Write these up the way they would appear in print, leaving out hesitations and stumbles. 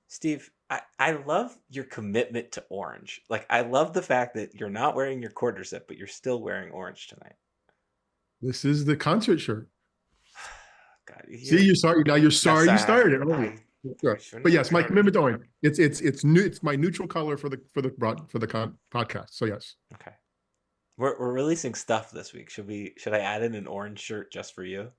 Steve, I love your commitment to orange. Like, I love the fact that you're not wearing your quarter zip, but you're still wearing orange tonight. This is the concert shirt. God, See, you're you sorry now. You're no, sorry you sorry. started it. Oh, I sure. shouldn't But have. yes, my commitment to orange. It's new. It's my neutral color for the podcast. So yes, Okay, we're releasing stuff this week. Should I add in an orange shirt just for you?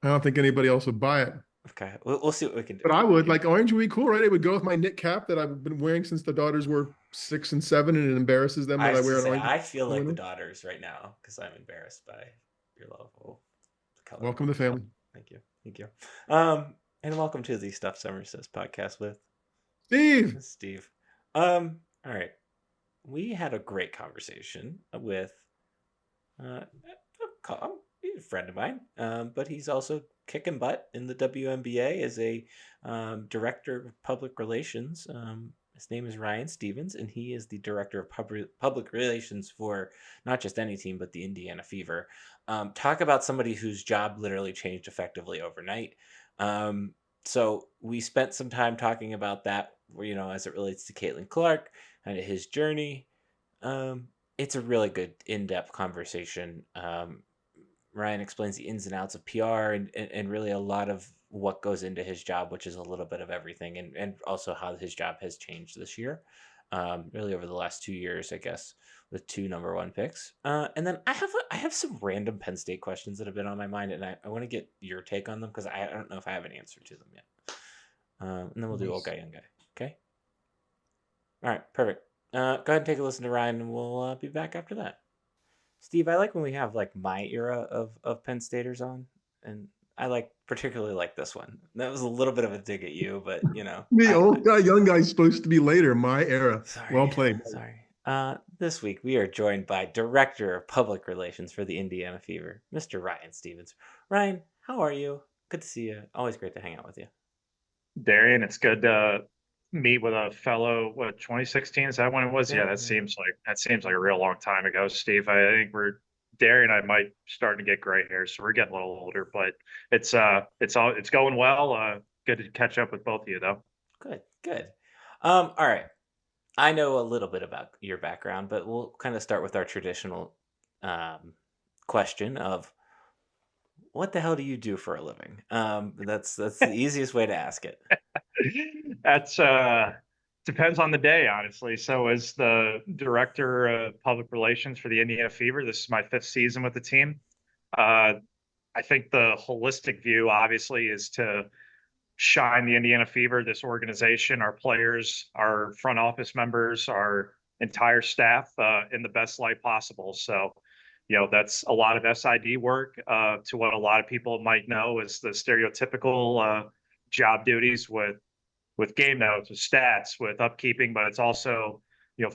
I don't think anybody else would buy it, Okay, we'll see what we can do. but I would. Like orange would be cool, right? It would go with my knit cap that I've been wearing since the daughters were 6 and 7, and it embarrasses them I that I was to wear an say orange in I feel the like the winter. daughters right now because I'm embarrassed by your level color of Welcome to orange. family, Thank you, thank you. And welcome to the Stuff Summer Says podcast with Steve. Steve. All right. We had a great conversation with a friend of mine, but he's also kicking butt in the WNBA as a director of public relations. His name is Ryan Stevens, and he is the director of public relations for not just any team, but the Indiana Fever. Talk about somebody whose job literally changed effectively overnight. So we spent some time talking about that, as it relates to Caitlin Clark, kind of his journey. It's a really good in-depth conversation. Ryan explains the ins and outs of PR and really a lot of what goes into his job, which is a little bit of everything, and also how his job has changed this year, really over the last 2 years, I guess, with two number one picks. And then I have some random Penn State questions that have been on my mind, and I want to get your take on them because I don't know if I have an answer to them yet. And then we'll do old Nice. guy, young guy. Okay. All right. Perfect. Go ahead and take a listen to Ryan, and we'll be back after that. Steve, I like when we have like my era of Penn Staters on, and I particularly like this one. That was a little bit of a dig at you, but The I old guy, young guy is supposed to be later. My era. sorry, Well played. sorry. This week we are joined by Director of Public Relations for the Indiana Fever, Mr. Ryan Stevens. Ryan, how are you? Good to see you. Always great to hang out with you. Darian, it's good to meet with a fellow. What, 2016? Is that when it was? Yeah, Yeah, that yeah. seems like a real long time ago, Steve. I think we're Darian and I might starting to get gray hairs, so we're getting a little older, but it's going well. Good to catch up with both of you though. Good, good. All right. I know a little bit about your background, but we'll kind of start with our traditional um, question of what the hell do you do for a living? That's the easiest way to ask it. That's depends on the day, honestly. So as the director of public relations for the Indiana Fever, this is my fifth season with the team. Uh, I think the holistic view, obviously, is to shine the Indiana Fever, this organization, our players, our front office members, our entire staff in the best light possible. So, that's a lot of SID work to what a lot of people might know as the stereotypical job duties with game notes, with stats, with upkeeping, but it's also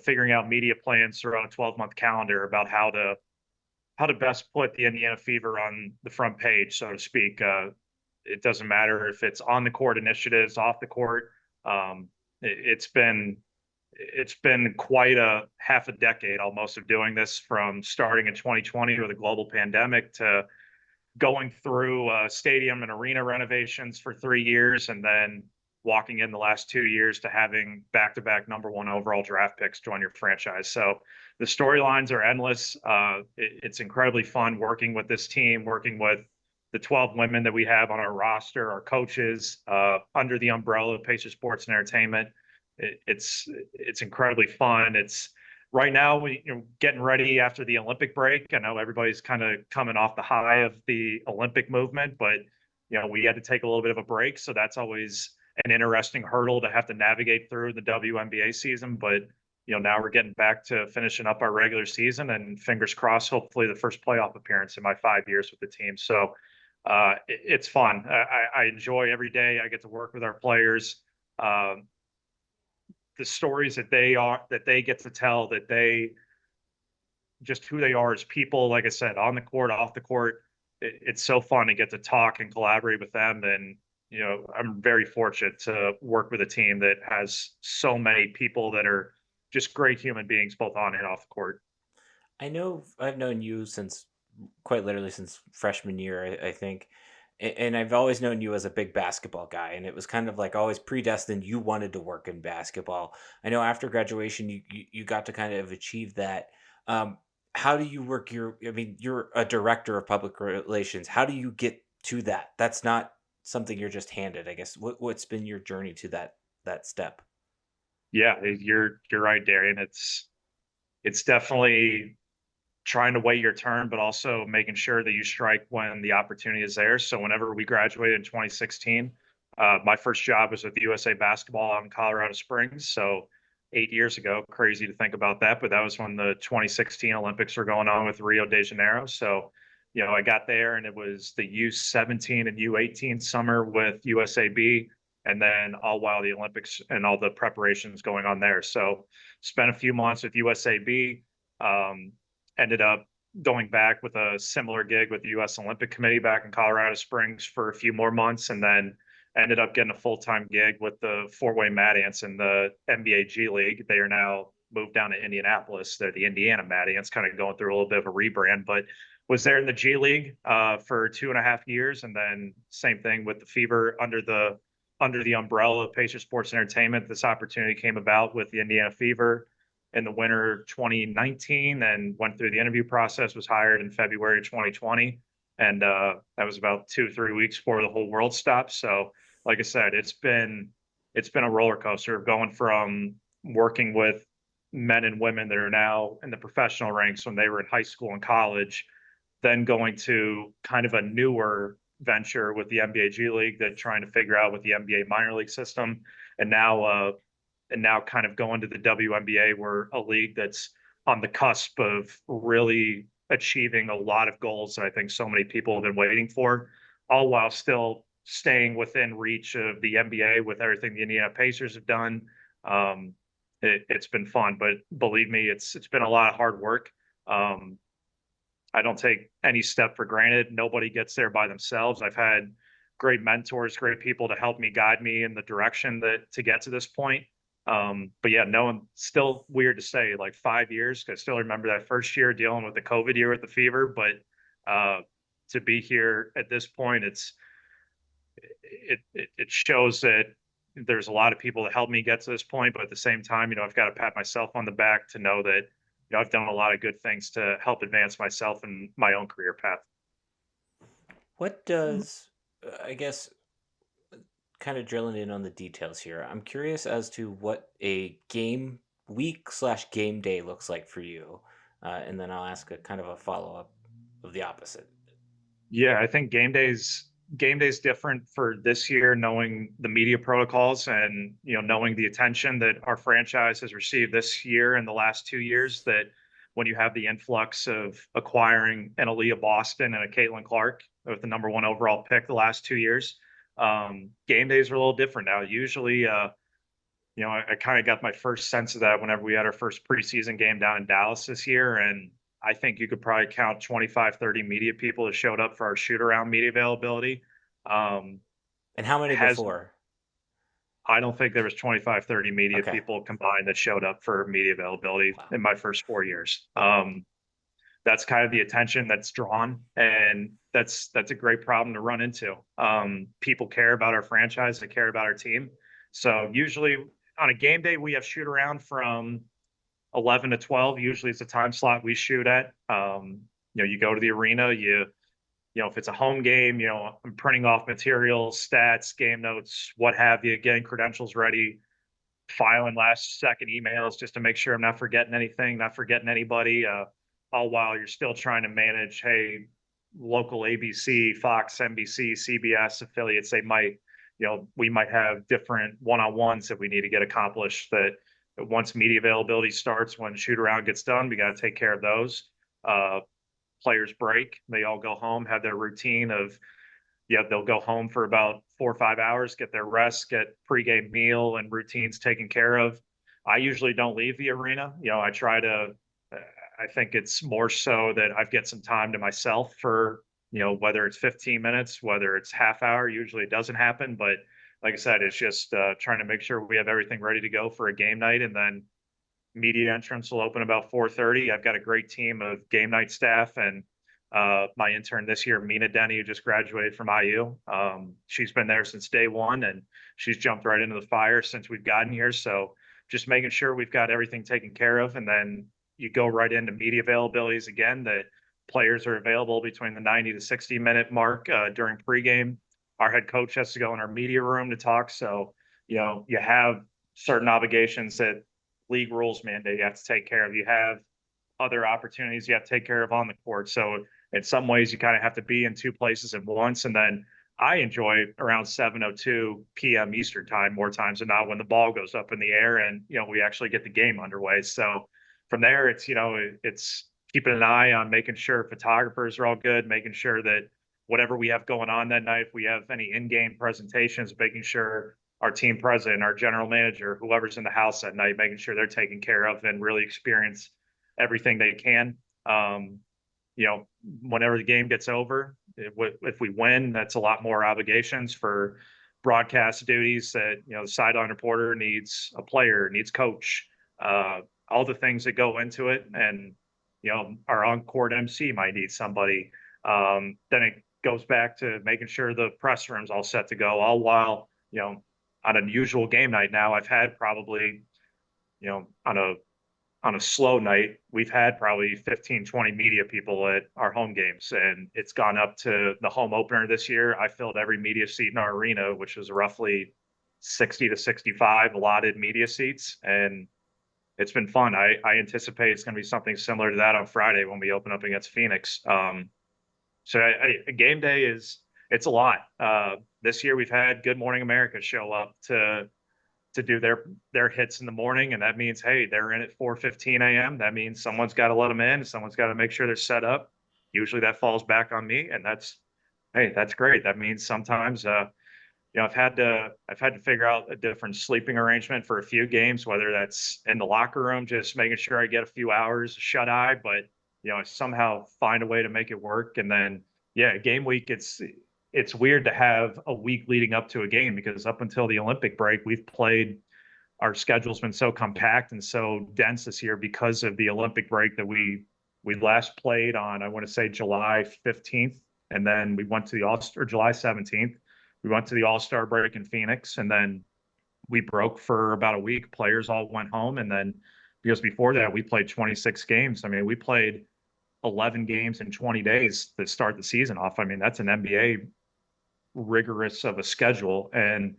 figuring out media plans throughout a 12-month calendar about how to best put the Indiana Fever on the front page, so to speak. It doesn't matter if it's on the court initiatives, off the court. Um, it's been quite a half a decade almost of doing this, from starting in 2020 with a global pandemic to going through stadium and arena renovations for 3 years, and then walking in the last 2 years to having back-to-back number one overall draft picks join your franchise. So the storylines are endless. It's incredibly fun working with this team, working with the 12 women that we have on our roster, our coaches, under the umbrella of Pacer Sports and Entertainment. It's incredibly fun. It's right now we getting ready after the Olympic break. I know everybody's kind of coming off the high of the Olympic movement, but we had to take a little bit of a break, so that's always an interesting hurdle to have to navigate through the WNBA season. But now we're getting back to finishing up our regular season, and fingers crossed, hopefully the first playoff appearance in my 5 years with the team. So it's fun. I enjoy every day. I get to work with our players. The stories that they get to tell, that they just who they are as people, like I said, on the court, off the court. It's so fun to get to talk and collaborate with them. And I'm very fortunate to work with a team that has so many people that are just great human beings, both on and off the court. I know I've known you since quite literally since freshman year, I think, And I've always known you as a big basketball guy, and it was kind of like always predestined you wanted to work in basketball. I know after graduation you got to kind of achieve that. Um, how do you work your? I mean, you're a director of public relations. How do you get to that? That's not something you're just handed, I guess. What's been your journey to that step? Yeah, you're right, Darian. It's definitely trying to wait your turn, but also making sure that you strike when the opportunity is there. So whenever we graduated in 2016, my first job was with USA Basketball out in Colorado Springs. So 8 years ago, crazy to think about that, but that was when the 2016 Olympics were going on with Rio de Janeiro. So, I got there and it was the U17 and U18 summer with USAB, and then all while the Olympics and all the preparations going on there. So spent a few months with USAB. Um, Ended up going back with a similar gig with the U.S. Olympic Committee back in Colorado Springs for a few more months, and then ended up getting a full-time gig with the Fort Wayne Mad Ants in the NBA G League. They are now moved down to Indianapolis. They're the Indiana Mad Ants, kind of going through a little bit of a rebrand, but was there in the G League for 2.5 years, and then same thing with the Fever under the umbrella of Pacer Sports Entertainment. This opportunity came about with the Indiana Fever in the winter 2019 and went through the interview process, was hired in February 2020. And that was about 2 3 weeks before the whole world stopped. So like I said, it's been a roller coaster going from working with men and women that are now in the professional ranks when they were in high school and college, then going to kind of a newer venture with the NBA G League, that trying to figure out with the NBA minor league system, and now kind of going to the WNBA, we're a league that's on the cusp of really achieving a lot of goals that I think so many people have been waiting for, all while still staying within reach of the NBA with everything the Indiana Pacers have done. It's been fun, but believe me, it's been a lot of hard work. Um, I don't take any step for granted. Nobody gets there by themselves. I've had great mentors, great people to help me guide me in the direction that to get to this point. But yeah, no one, still weird to say, like 5 years. I still remember that first year dealing with the COVID year with the Fever, but to be here at this point, it shows that there's a lot of people that helped me get to this point. But at the same time, I've got to pat myself on the back to know that I've done a lot of good things to help advance myself and my own career path. What does I guess kind of drilling in on the details here. I'm curious as to what a game week slash game day looks like for you, and then I'll ask a kind of a follow up of the opposite. Yeah, I think game days different for this year, knowing the media protocols and knowing the attention that our franchise has received this year and the last 2 years. That when you have the influx of acquiring an Aliyah Boston and a Caitlin Clark with the number one overall pick the last 2 years, game days are a little different now. Usually, I kind of got my first sense of that whenever we had our first preseason game down in Dallas this year. And I think you could probably count 25, 30 media people that showed up for our shoot around media availability. Um, And how many has before? I don't think there was 25, 30 media Okay. people combined that showed up for media availability Wow. in my first 4 years. That's kind of the attention that's drawn, and that's a great problem to run into. People care about our franchise, they care about our team. So usually on a game day, we have shoot around from 11 to 12. Usually it's a time slot we shoot at. You go to the arena, if it's a home game, I'm printing off materials, stats, game notes, what have you, getting credentials ready, filing last second emails just to make sure I'm not forgetting anything, not forgetting anybody, all while you're still trying to manage, hey, local ABC, Fox, NBC, CBS affiliates, we might have different one-on-ones that we need to get accomplished, that once media availability starts, when shoot around gets done, we got to take care of those. Players break, they all go home, have their routine of, they'll go home for about 4 or 5 hours, get their rest, get pregame meal and routines taken care of. I usually don't leave the arena. I think it's more so that I get some time to myself for, whether it's 15 minutes, whether it's half hour, usually it doesn't happen. But like I said, it's just trying to make sure we have everything ready to go for a game night. And then media entrance will open about 4:30. I've got a great team of game night staff and My intern this year, Mina Denny, who just graduated from IU. She's been there since day one, and she's jumped right into the fire since we've gotten here. So just making sure we've got everything taken care of. And then you go right into media availabilities again, that players are available between the 90 to 60-minute mark during pregame. Our head coach has to go in our media room to talk. So, you have certain obligations that league rules mandate you have to take care of. You have other opportunities you have to take care of on the court. So in some ways, you kind of have to be in two places at once. And then I enjoy around 7:02 p.m. Eastern time more times than not, when the ball goes up in the air and we actually get the game underway. So from there, it's keeping an eye on making sure photographers are all good, making sure that whatever we have going on that night, if we have any in-game presentations, making sure our team president, our general manager, whoever's in the house that night, making sure they're taken care of and really experience everything they can. Whenever the game gets over, if we win, that's a lot more obligations for broadcast duties that, the sideline reporter needs, a player needs coach, all the things that go into it. And, our on-court MC might need somebody. Then it goes back to making sure the press room's all set to go, all while, on a usual game night now, I've had probably, on a slow night, we've had probably 15, 20 media people at our home games, and it's gone up to the home opener this year. I filled every media seat in our arena, which was roughly 60 to 65 allotted media seats. And it's been fun. I anticipate it's going to be something similar to that on Friday when we open up against Phoenix. A game day it's a lot. This year we've had Good Morning America show up to do their hits in the morning, and that means, hey, they're in at 4:15 a.m. That means someone's got to let them in. Someone's got to make sure they're set up. Usually that falls back on me, and that's great. That means sometimes I've had to figure out a different sleeping arrangement for a few games, whether that's in the locker room, just making sure I get a few hours shut eye, but I somehow find a way to make it work. And then game week, it's weird to have a week leading up to a game, because up until the Olympic break, our schedule's been so compact and so dense this year because of the Olympic break, that we last played on, I want to say, July 15th. And then we went to the All-Star, July 17th. We went to the All-Star break in Phoenix, and then we broke for about a week. Players all went home. And then because before that, we played 26 games. I mean, we played 11 games in 20 days to start the season off. I mean, that's an NBA rigorous of a schedule. And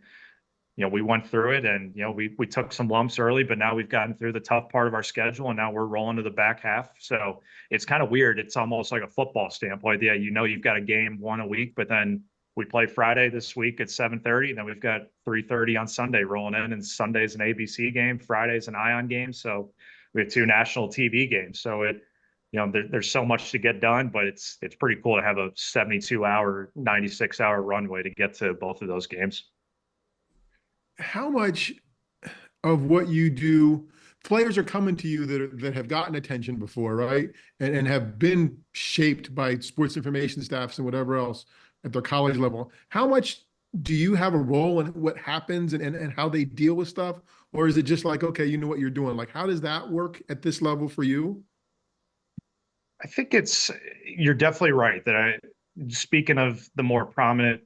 we went through it, and we took some lumps early, but now we've gotten through the tough part of our schedule, and now we're rolling to the back half. So it's kind of weird. It's almost like a football standpoint. You've got a game one a week, but then we play Friday this week at 7:30, and then we've got 3:30 on Sunday rolling in, and Sunday's an ABC game, Friday's an Ion game. So we have two national TV games. So there's so much to get done, but it's pretty cool to have a 72-hour, 96-hour runway to get to both of those games. How much of what you do, players are coming to you that have gotten attention before, right? And have been shaped by sports information staffs and whatever else at their college level. How much do you have a role in what happens and how they deal with stuff? Or is it just like, okay, you know what you're doing? Like, how does that work at this level for you? I think you're definitely right that speaking of the more prominent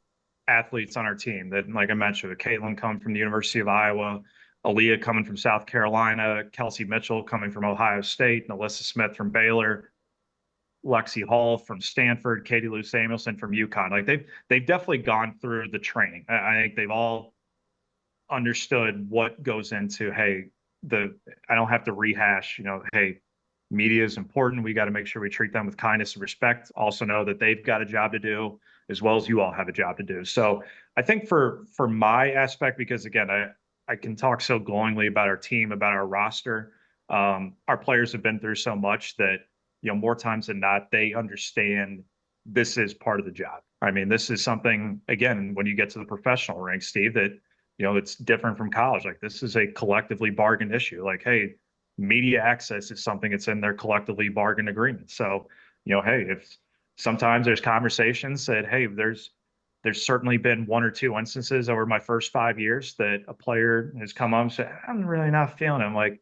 athletes on our team, that, like I mentioned, Caitlin coming from the University of Iowa, Aliyah coming from South Carolina, Kelsey Mitchell coming from Ohio State, and Alyssa Smith from Baylor, Lexi Hall from Stanford, Katie Lou Samuelson from UConn. Like they've definitely gone through the training. I think they've all understood what goes into, hey, I don't have to rehash, hey, media is important. We got to make sure we treat them with kindness and respect. Also know that they've got a job to do, as well as you all have a job to do. So I think for my aspect, because again, I can talk so glowingly about our team, about our roster. Our players have been through so much that, more times than not, they understand this is part of the job. I mean, this is something, again, when you get to the professional ranks, Steve, that, it's different from college. Like, this is a collectively bargained issue. Like, hey, media access is something that's in their collectively bargained agreement. So, hey, if sometimes there's conversations that, hey, there's certainly been one or two instances over my first 5 years that a player has come up and said, I'm really not feeling it. I'm like,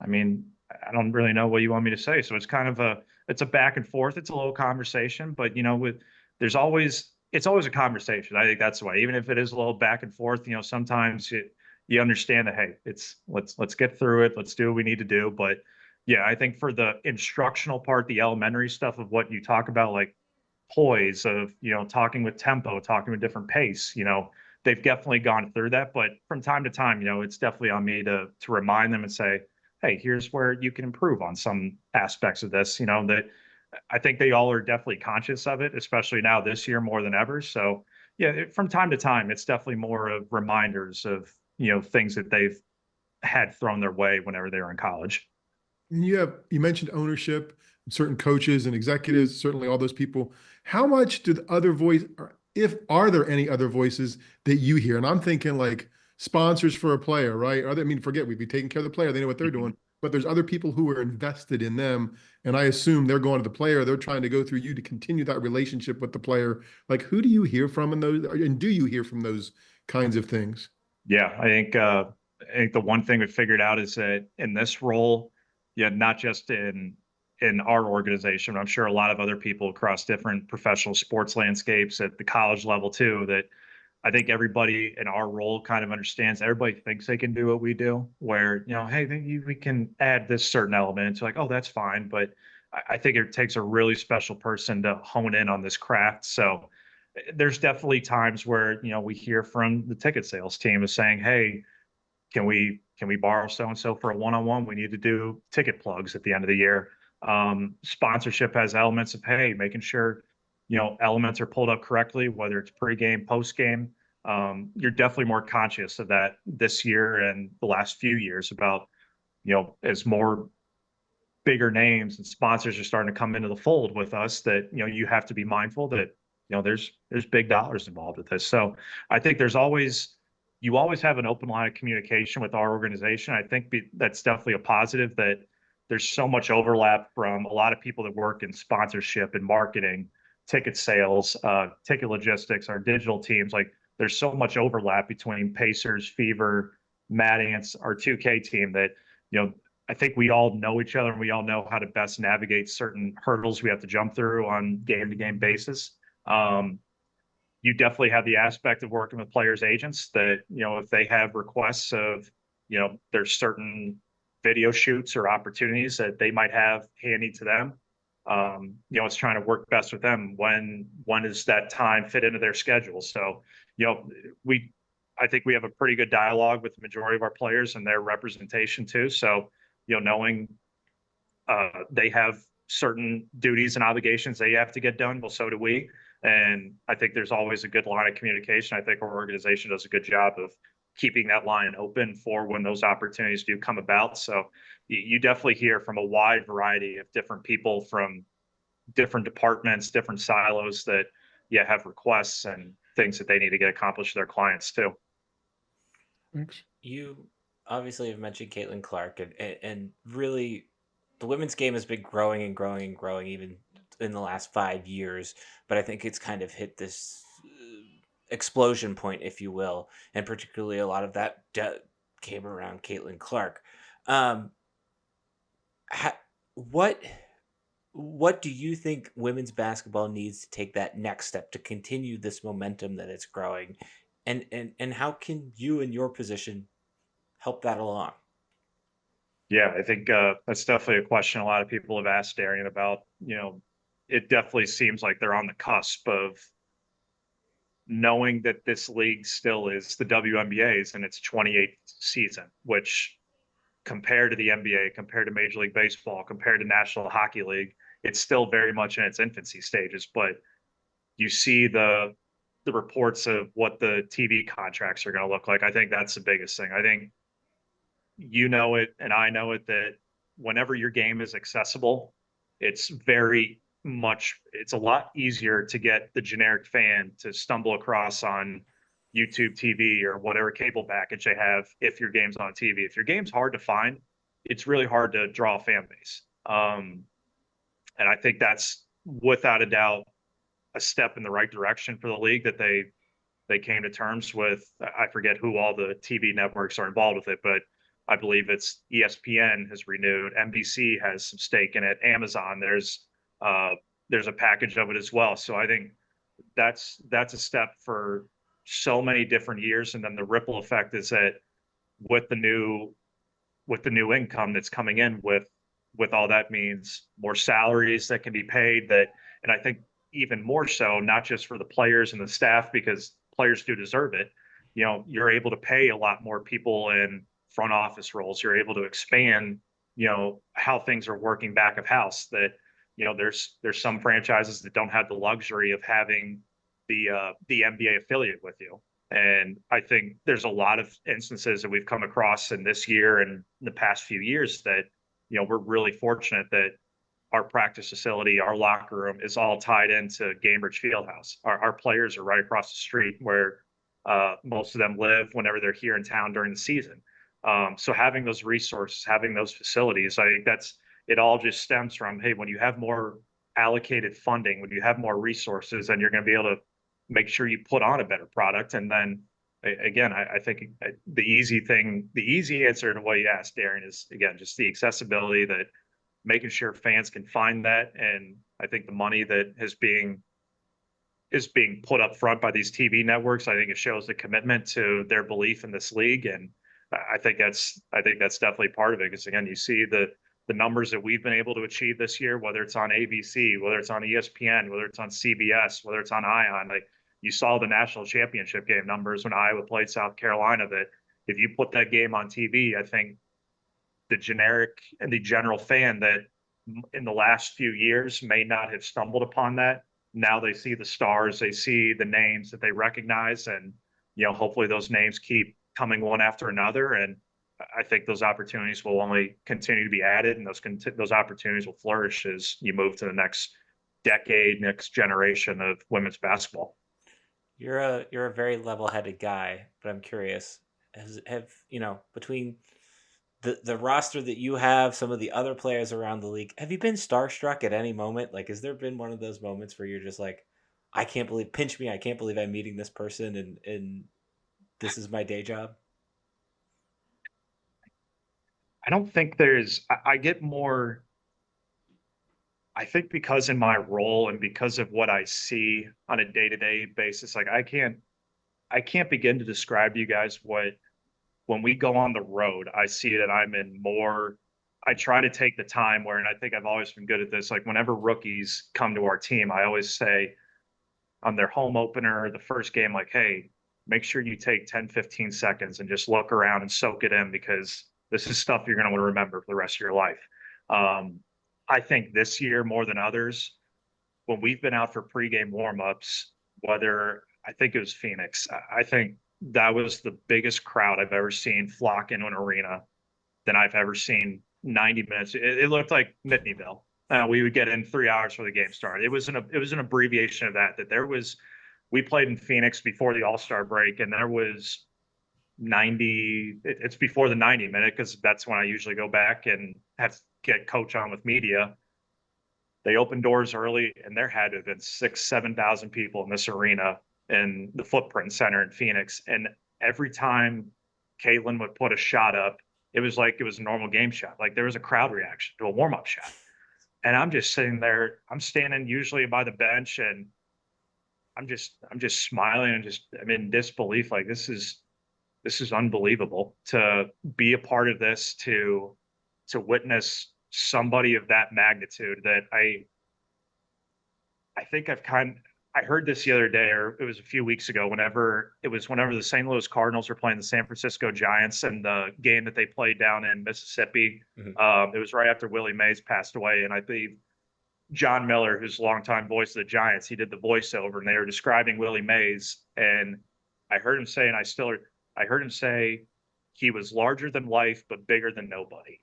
I mean, I don't really know what you want me to say. So it's kind of it's a back and forth. It's a little conversation, but it's always a conversation. I think that's the way, even if it is a little back and forth, sometimes you understand that, hey, let's get through it. Let's do what we need to do. But yeah, I think for the instructional part, the elementary stuff of what you talk about, like poise of, talking with tempo, talking with different pace, they've definitely gone through that. But from time to time, it's definitely on me to remind them and say, hey, here's where you can improve on some aspects of this, that I think they all are definitely conscious of it, especially now this year more than ever. So yeah, from time to time, it's definitely more of reminders of, things that they've had thrown their way whenever they were in college. And you mentioned ownership, certain coaches and executives, certainly all those people. How much do the other voice, or if are there any other voices that you hear? And I'm thinking like sponsors for a player, right? I mean, forget we'd be taking care of the player, they know what they're doing, but there's other people who are invested in them. And I assume they're going to the player, they're trying to go through you to continue that relationship with the player. Like, who do you hear from in those, and do you hear from those kinds of things? Yeah, I think the one thing we figured out is that in this role, yeah, not just in our organization, I'm sure a lot of other people across different professional sports landscapes at the college level too, that I think everybody in our role kind of understands. Everybody thinks they can do what we do, where, hey, we can add this certain element. It's like, oh, that's fine. But I think it takes a really special person to hone in on this craft. So there's definitely times where, we hear from the ticket sales team is saying, hey, can we borrow so and so for a one-on-one? We need to do ticket plugs at the end of the year. Sponsorship has elements of, hey, making sure elements are pulled up correctly, whether it's pregame, postgame. You're definitely more conscious of that this year and the last few years about as more bigger names and sponsors are starting to come into the fold with us, that you have to be mindful that there's big dollars involved with this. So I think you always have an open line of communication with our organization. I think that's definitely a positive, that there's so much overlap from a lot of people that work in sponsorship and marketing, ticket sales, ticket logistics, our digital teams. Like, there's so much overlap between Pacers, Fever, Mad Ants, our 2K team, that I think we all know each other and we all know how to best navigate certain hurdles we have to jump through on game to game basis. You definitely have the aspect of working with players' agents that, if they have requests of, there's certain video shoots or opportunities that they might have handy to them. It's trying to work best with them. When does that time fit into their schedule? So, I think we have a pretty good dialogue with the majority of our players and their representation too. So, knowing they have certain duties and obligations they have to get done, well, so do we. And I think there's always a good line of communication. I think our organization does a good job of keeping that line open for when those opportunities do come about. So you definitely hear from a wide variety of different people from different departments, different silos that, yeah, have requests and things that they need to get accomplished for their clients too. Thanks. You obviously have mentioned Caitlin Clark, and really the women's game has been growing and growing and growing even in the last 5 years. But I think it's kind of hit this explosion point, if you will, and particularly a lot of that came around Caitlin Clark. Um, what do you think women's basketball needs to take that next step to continue this momentum that it's growing, and how can you in your position help that along? Yeah, I think that's definitely a question a lot of people have asked Darian about. It definitely seems like they're on the cusp of knowing that this league still is the WNBA's in its 28th season, which compared to the NBA, compared to Major League Baseball, compared to National Hockey League, it's still very much in its infancy stages. But you see the reports of what the TV contracts are going to look like. I think that's the biggest thing. I think you know it and I know it, that whenever your game is accessible, it's a lot easier to get the generic fan to stumble across on YouTube TV or whatever cable package they have if your game's on TV. If your game's hard to find, it's really hard to draw a fan base. And I think that's without a doubt a step in the right direction for the league, that they came to terms with. I forget who all the TV networks are involved with it, but I believe it's ESPN has renewed, NBC has some stake in it, Amazon. There's there's a package of it as well. So I think that's a step for so many different years. And then the ripple effect is that with the new income that's coming in with all that means more salaries that can be paid, that, and I think even more so, not just for the players and the staff, because players do deserve it. You know, you're able to pay a lot more people in front office roles. You're able to expand, you know, how things are working back of house. That, you know, there's some franchises that don't have the luxury of having the NBA affiliate with you. And I think there's a lot of instances that we've come across in this year and the past few years that, you know, we're really fortunate that our practice facility, our locker room is all tied into Gainbridge Fieldhouse. Our players are right across the street where most of them live whenever they're here in town during the season. So having those resources, having those facilities, I think it all just stems from, hey, when you have more allocated funding, when you have more resources, then you're going to be able to make sure you put on a better product. And then again, I think the easy answer to what you asked, Darian, is again just the accessibility, that making sure fans can find that. And I think the money that is being put up front by these TV networks, I think it shows the commitment to their belief in this league. And I think that's definitely part of it. Because again, you see the numbers that we've been able to achieve this year, whether it's on ABC, whether it's on ESPN, whether it's on CBS, whether it's on Ion. Like, you saw the national championship game numbers when Iowa played South Carolina, that if you put that game on TV, I think the generic and the general fan that in the last few years may not have stumbled upon that, now they see the stars, they see the names that they recognize, and, you know, hopefully those names keep coming one after another. And I think those opportunities will only continue to be added, and those opportunities will flourish as you move to the next decade, next generation of women's basketball. You're a very level-headed guy, but I'm curious, have you know, between the roster that you have, some of the other players around the league, have you been starstruck at any moment? Like, has there been one of those moments where you're just like, I can't believe, pinch me, I can't believe I'm meeting this person, and this is my day job? I don't think I get more, I think because in my role and because of what I see on a day-to-day basis, like I can't begin to describe to you guys what, when we go on the road, I see that I'm in more, I try to take the time where, and I think I've always been good at this, like whenever rookies come to our team, I always say on their home opener, the first game, like, hey, make sure you take 10, 15 seconds and just look around and soak it in, because this is stuff you're going to want to remember for the rest of your life. I think this year more than others, when we've been out for pregame warmups, whether I think it was Phoenix, I think that was the biggest crowd I've ever seen flock into an arena than I've ever seen. 90 minutes. It looked like Nittanyville. We would get in 3 hours before the game started. It was an abbreviation of that. That there was, we played in Phoenix before the All-Star break, and there was 90. It's before the 90-minute, because that's when I usually go back and have to get coach on with media. They opened doors early, and there had to have been 7,000 people in this arena in the Footprint Center in Phoenix. And every time Caitlin would put a shot up, it was like it was a normal game shot. Like there was a crowd reaction to a warm-up shot. And I'm just sitting there, I'm standing usually by the bench, and I'm just smiling and I'm in disbelief. Like this is unbelievable to be a part of this, to witness somebody of that magnitude. That I think I heard this the other day, or it was a few weeks ago, whenever the St. Louis Cardinals were playing the San Francisco Giants, and the game that they played down in Mississippi. It was right after Willie Mays passed away, and I believe John Miller, who's a longtime voice of the Giants, he did the voiceover, and they were describing Willie Mays, and I heard him say, I heard him say he was larger than life but bigger than nobody.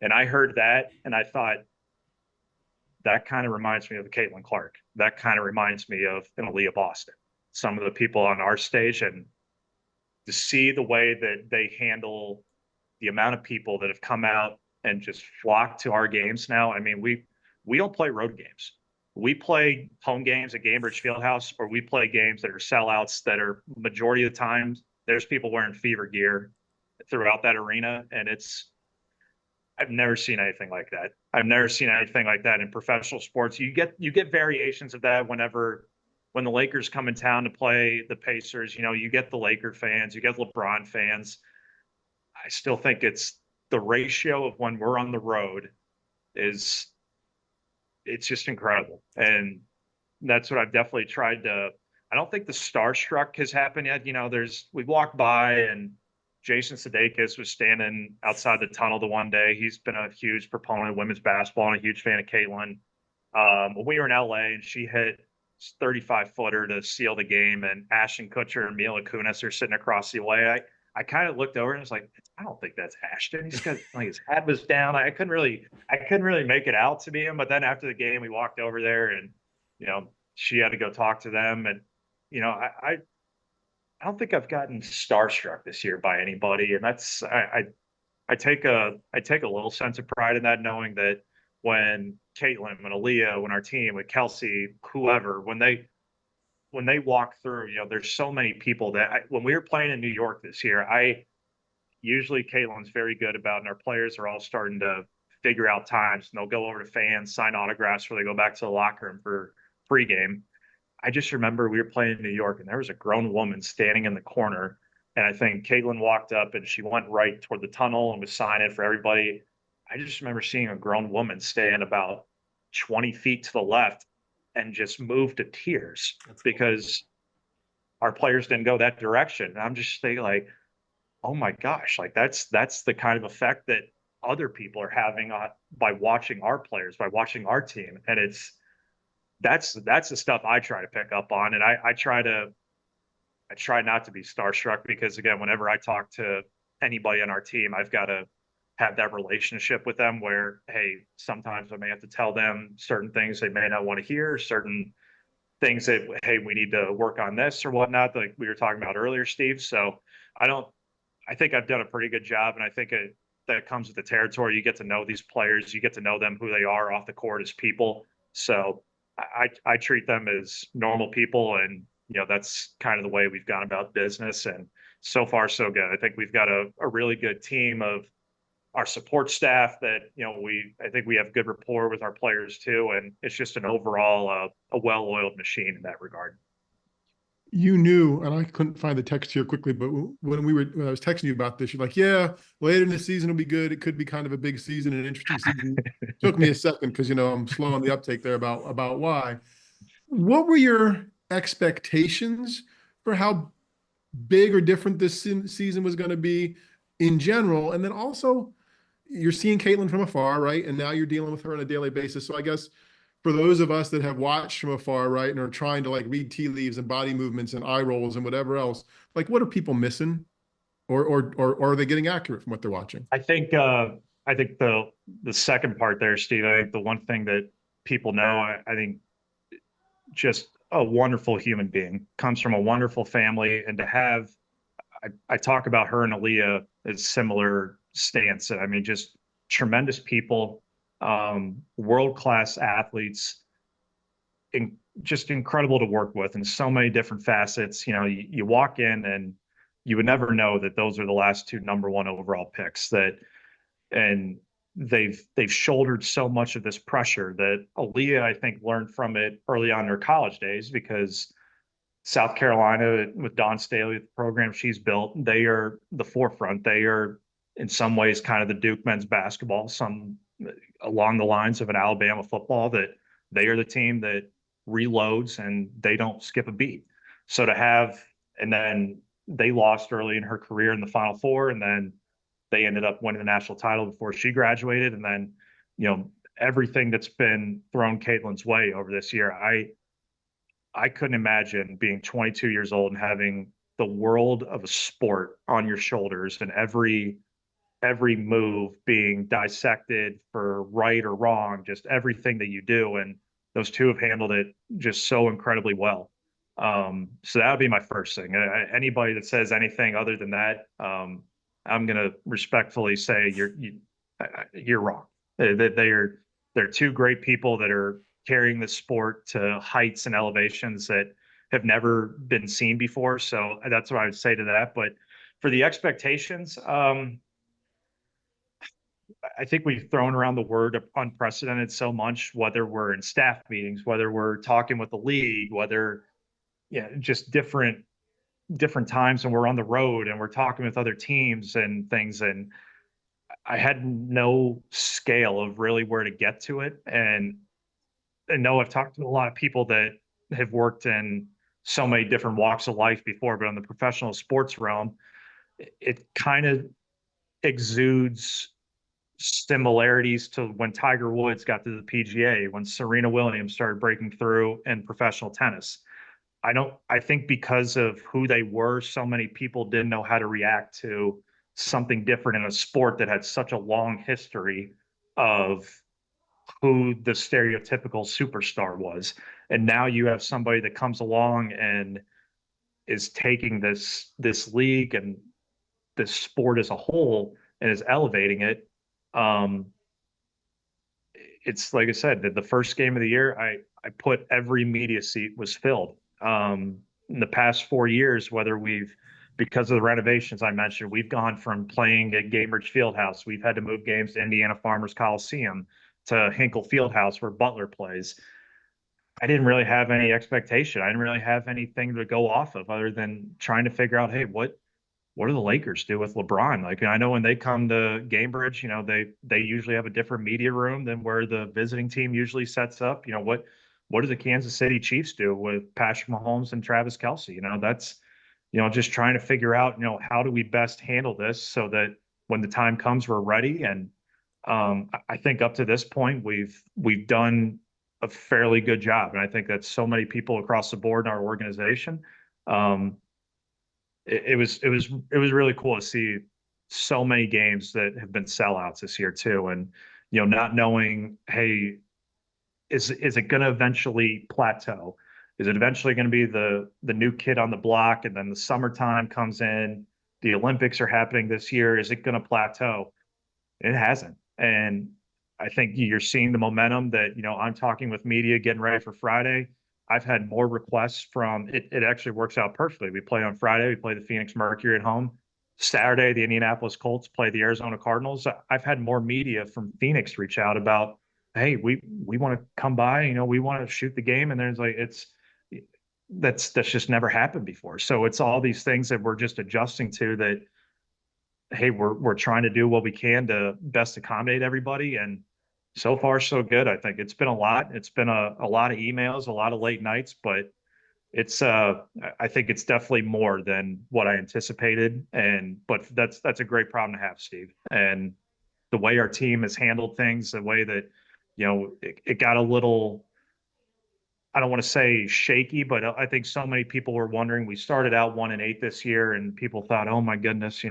And I heard that, and I thought, that kind of reminds me of Caitlin Clark. That kind of reminds me of an Aliyah Boston. Some of the people on our stage, and to see the way that they handle the amount of people that have come out and just flock to our games now. I mean, we don't play road games. We play home games at Gainbridge Fieldhouse, or we play games that are sellouts, that are majority of the time there's people wearing Fever gear throughout that arena. And I've never seen anything like that. I've never seen anything like that in professional sports. You get variations of that when the Lakers come in town to play the Pacers. You get the Laker fans, you get LeBron fans. I still think it's the ratio of when we're on the road is it's just incredible. And that's what I've definitely tried to. I don't think the starstruck has happened yet. We walked by and Jason Sudeikis was standing outside the tunnel the one day. He's been a huge proponent of women's basketball and a huge fan of Caitlin. When we were in LA and she hit 35-footer to seal the game, and Ashton Kutcher and Mila Kunis are sitting across the way. I kind of looked over and was like, I don't think that's Ashton. He's got like his head was down. I couldn't really make it out to be him. But then after the game, we walked over there and she had to go talk to them. And I don't think I've gotten starstruck this year by anybody, and that's I take a little sense of pride in that, knowing that when Caitlin, when Aliyah, when our team, with Kelsey, whoever, when they walk through, there's so many people that when we were playing in New York this year, usually Caitlin's very good about, and our players are all starting to figure out times, and they'll go over to fans, sign autographs before they go back to the locker room for pregame. I just remember we were playing in New York and there was a grown woman standing in the corner. And I think Caitlin walked up and she went right toward the tunnel and was signing for everybody. I just remember seeing a grown woman stand about 20 feet to the left and just move to tears because our players didn't go that direction. And I'm just thinking like, oh my gosh, like that's the kind of effect that other people are having by watching our players, by watching our team. And that's the stuff I try to pick up on. And I try not to be starstruck because, again, whenever I talk to anybody on our team, I've got to have that relationship with them where, hey, sometimes I may have to tell them certain things they may not want to hear, certain things that, hey, we need to work on this or whatnot, like we were talking about earlier, Steve. So I think I've done a pretty good job. And I think that comes with the territory. You get to know these players, you get to know them, who they are off the court as people. So I treat them as normal people, and that's kind of the way we've gone about business. And so far, so good. I think we've got a really good team of our support staff that I think we have good rapport with our players too, and it's just an overall a well-oiled machine in that regard. You knew, and I couldn't find the text here quickly, but when I was texting you about this, you're like, yeah, later in the season will be good. It could be kind of a big season, an interesting season. Took me a second because, I'm slow on the uptake there about why. What were your expectations for how big or different this season was going to be in general? And then also you're seeing Caitlin from afar, right? And now you're dealing with her on a daily basis. So I guess for those of us that have watched from afar, right, and are trying to like read tea leaves and body movements and eye rolls and whatever else, like what are people missing, or are they getting accurate from what they're watching? I think the second part there, Steve. I think the one thing that people know, I think, just a wonderful human being, comes from a wonderful family, and to have, I talk about her and Aliyah as similar stance. I mean, just tremendous people. World-class athletes, just incredible to work with in so many different facets. You walk in and you would never know that those are the last two number one overall picks, and they've shouldered so much of this pressure that Aliyah, I think, learned from it early on in her college days, because South Carolina, with Dawn Staley, the program she's built, they are the forefront. They are in some ways kind of the Duke men's basketball, some along the lines of an Alabama football, that they are the team that reloads and they don't skip a beat. So and then they lost early in her career in the Final Four, and then they ended up winning the national title before she graduated. And then, everything that's been thrown Caitlin's way over this year, I couldn't imagine being 22 years old and having the world of a sport on your shoulders, and every move being dissected for right or wrong, just everything that you do. And those two have handled it just so incredibly well. So that would be my first thing. Anybody that says anything other than that, I'm going to respectfully say you're wrong. They're two great people that are carrying the sport to heights and elevations that have never been seen before. So that's what I would say to that. But for the expectations, I think we've thrown around the word unprecedented so much, whether we're in staff meetings, whether we're talking with the league, whether, just different times when we're on the road and we're talking with other teams and things. And I had no scale of really where to get to it. And I know I've talked to a lot of people that have worked in so many different walks of life before, but in the professional sports realm, it kind of exudes similarities to when Tiger Woods got to the PGA, when Serena Williams started breaking through in professional tennis. I think because of who they were, so many people didn't know how to react to something different in a sport that had such a long history of who the stereotypical superstar was. And now you have somebody that comes along and is taking this league and this sport as a whole and is elevating it. Um, it's like I said, the first game of the year, I put every media seat was filled. In the past 4 years, because of the renovations I mentioned, we've gone from playing at Gainbridge Fieldhouse. We've had to move games to Indiana Farmers Coliseum, to Hinkle Fieldhouse where Butler plays. I didn't really have any expectation. I didn't really have anything to go off of other than trying to figure out, hey, what do the Lakers do with LeBron? Like, I know when they come to Gainbridge, they usually have a different media room than where the visiting team usually sets up. What do the Kansas City Chiefs do with Patrick Mahomes and Travis Kelce? That's, just trying to figure out, how do we best handle this so that when the time comes, we're ready. And I think up to this point, we've done a fairly good job. And I think that so many people across the board in our organization, it was really cool to see so many games that have been sellouts this year too. And, not knowing, hey, is it going to eventually plateau? Is it eventually going to be the new kid on the block? And then the summertime comes in, the Olympics are happening this year. Is it going to plateau? It hasn't. And I think you're seeing the momentum that, I'm talking with media getting ready for Friday. I've had more requests from it. It actually works out perfectly. We play on Friday. We play the Phoenix Mercury at home. Saturday, the Indianapolis Colts play the Arizona Cardinals. I've had more media from Phoenix reach out about, hey, we want to come by, we want to shoot the game. And there's like, that's just never happened before. So it's all these things that we're just adjusting to that, hey, we're trying to do what we can to best accommodate everybody. And so far, so good. I think it's been a lot. It's been a lot of emails, a lot of late nights, but I think it's definitely more than what I anticipated. But that's a great problem to have, Steve. And the way our team has handled things, the way that, it got a little, I don't want to say shaky, but I think so many people were wondering. We started out 1-8 this year, and people thought, "Oh my goodness,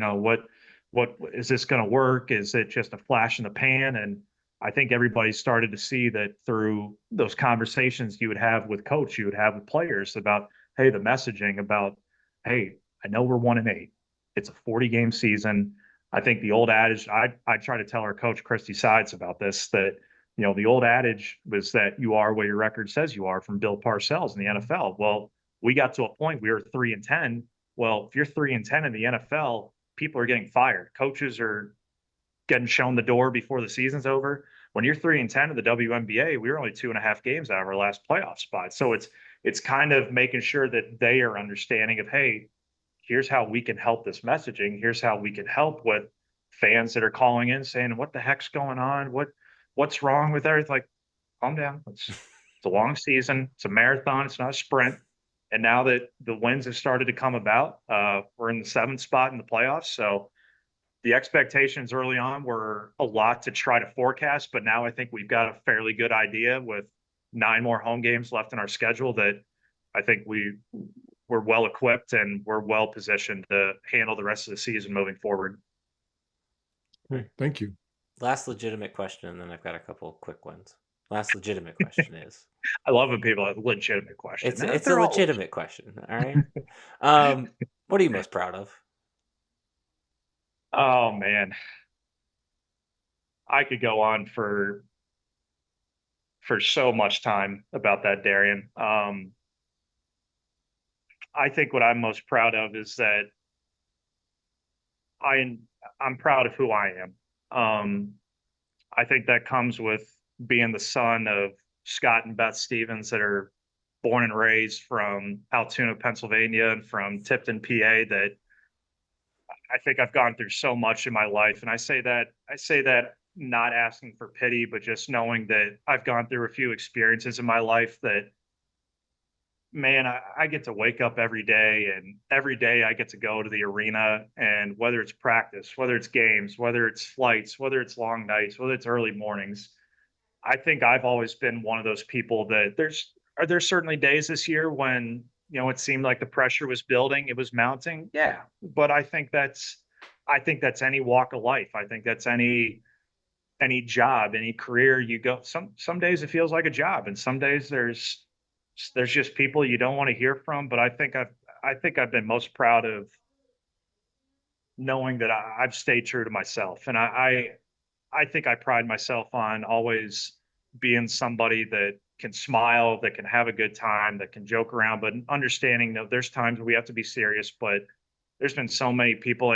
what is this going to work? Is it just a flash in the pan?" And I think everybody started to see that through those conversations you would have with coach, you would have with players about, hey, the messaging about, hey, I know we're 1-8. It's a 40-game season. I think the old adage, I try to tell our coach Christy Sides about this, that the old adage was that you are what your record says you are, from Bill Parcells in the NFL. Well, we got to a point we were 3-10. Well, if you're 3-10 in the NFL, people are getting fired. Coaches are getting shown the door before the season's over. When you're 3-10 in the WNBA, we were only 2.5 games out of our last playoff spot. So it's kind of making sure that they are understanding of, hey, here's how we can help this messaging. Here's how we can help with fans that are calling in saying, what the heck's going on? What's wrong with everything? Like, calm down. It's a long season. It's a marathon. It's not a sprint. And now that the wins have started to come about, we're in the 7th spot in the playoffs. So the expectations early on were a lot to try to forecast, but now I think we've got a fairly good idea with 9 more home games left in our schedule that I think we're well equipped and we're well positioned to handle the rest of the season moving forward. Great. Thank you. Last legitimate question, and then I've got a couple quick ones. Last legitimate question is, I love when people have legitimate questions. it's a legitimate question. All right. What are you most proud of? Oh man, I could go on for so much time about that, Darian. I think what I'm most proud of is that I'm proud of who I am. I think that comes with being the son of Scott and Beth Stevens that are born and raised from Altoona, Pennsylvania, and from Tipton, PA, that I think I've gone through so much in my life. And I say that not asking for pity, but just knowing that I've gone through a few experiences in my life that, man, I get to wake up every day, and every day I get to go to the arena, and whether it's practice, whether it's games, whether it's flights, whether it's long nights, whether it's early mornings, I think I've always been one of those people that are there certainly days this year when, it seemed like the pressure was building, it was mounting. Yeah. But I think that's any walk of life. I think that's any job, any career you go. Some days it feels like a job, and some days there's just people you don't want to hear from. But I think I've been most proud of knowing that I've stayed true to myself. And I think I pride myself on always being somebody that can smile, that can have a good time, that can joke around, but understanding that there's times we have to be serious. But there's been so many people.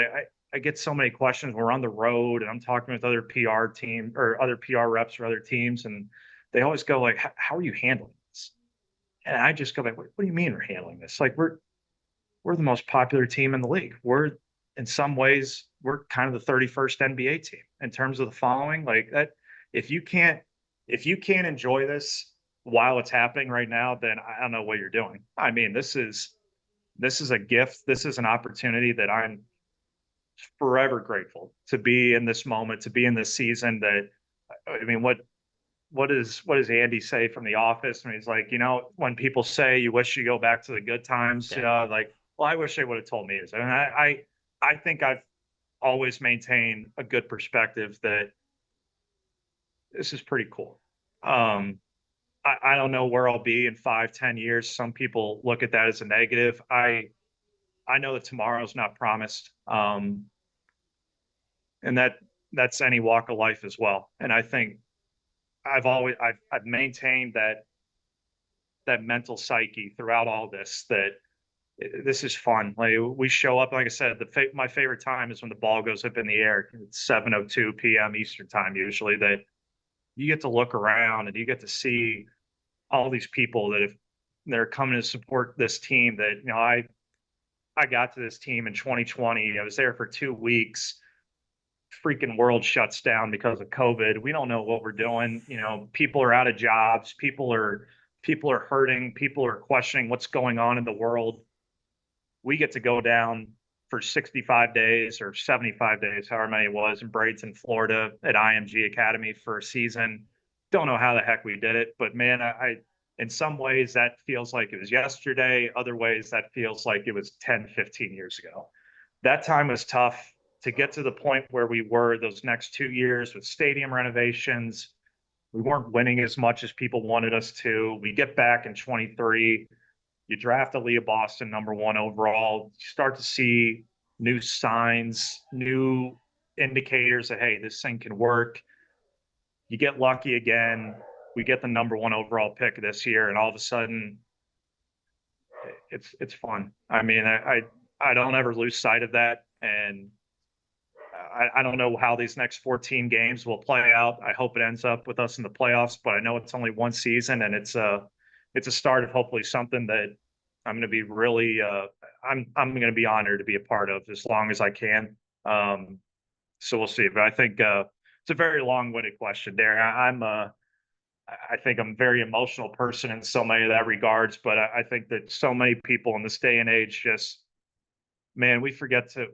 I get so many questions. We're on the road and I'm talking with other PR team or other PR reps or other teams, and they always go like, "How are you handling this?" And I just go like, "What do you mean we're handling this? Like we're the most popular team in the league. We're in some ways we're kind of the 31st NBA team in terms of the following. Like that, if you can't enjoy this while it's happening right now, then I don't know what you're doing. I mean, this is a gift. This is an opportunity that I'm forever grateful to be in this moment, to be in this season. That I mean, what does Andy say from The Office? And he's like, when people say you wish you go back to the good times, like, well, I wish they would have told me this. And I think I've always maintained a good perspective that this is pretty cool. I don't know where I'll be in 5, 10 years. Some people look at that as a negative. I know that tomorrow's not promised. And that's any walk of life as well. And I think I've maintained that mental psyche throughout all this, that this is fun. Like we show up, like I said, my favorite time is when the ball goes up in the air. It's 7:02 p.m. Eastern time usually, that you get to look around and you get to see all these people that are coming to support this team. That I got to this team in 2020. I was there for 2 weeks. Freaking world shuts down because of COVID. We don't know what we're doing. People are out of jobs. People are hurting. People are questioning what's going on in the world. We get to go down for 65 days or 75 days, however many it was, in Bradenton, Florida at IMG Academy for a season. Don't know how the heck we did it, but man, I in some ways that feels like it was yesterday. Other ways that feels like it was 10, 15 years ago. That time was tough to get to the point where we were those next 2 years with stadium renovations. We weren't winning as much as people wanted us to. We get back in 23. You draft Aliyah Boston #1 overall. You start to see new signs, new indicators that, hey, this thing can work. You get lucky again. We get the #1 overall pick this year, and all of a sudden, it's fun. I mean, I don't ever lose sight of that, and I don't know how these next 14 games will play out. I hope it ends up with us in the playoffs, but I know it's only one season, and it's a start of hopefully something that I'm going to be really I'm going to be honored to be a part of as long as I can. So we'll see. But I think it's a very long-winded question, Darren. I think I'm a very emotional person in so many of that regards, but I think that so many people in this day and age just, man, we forget to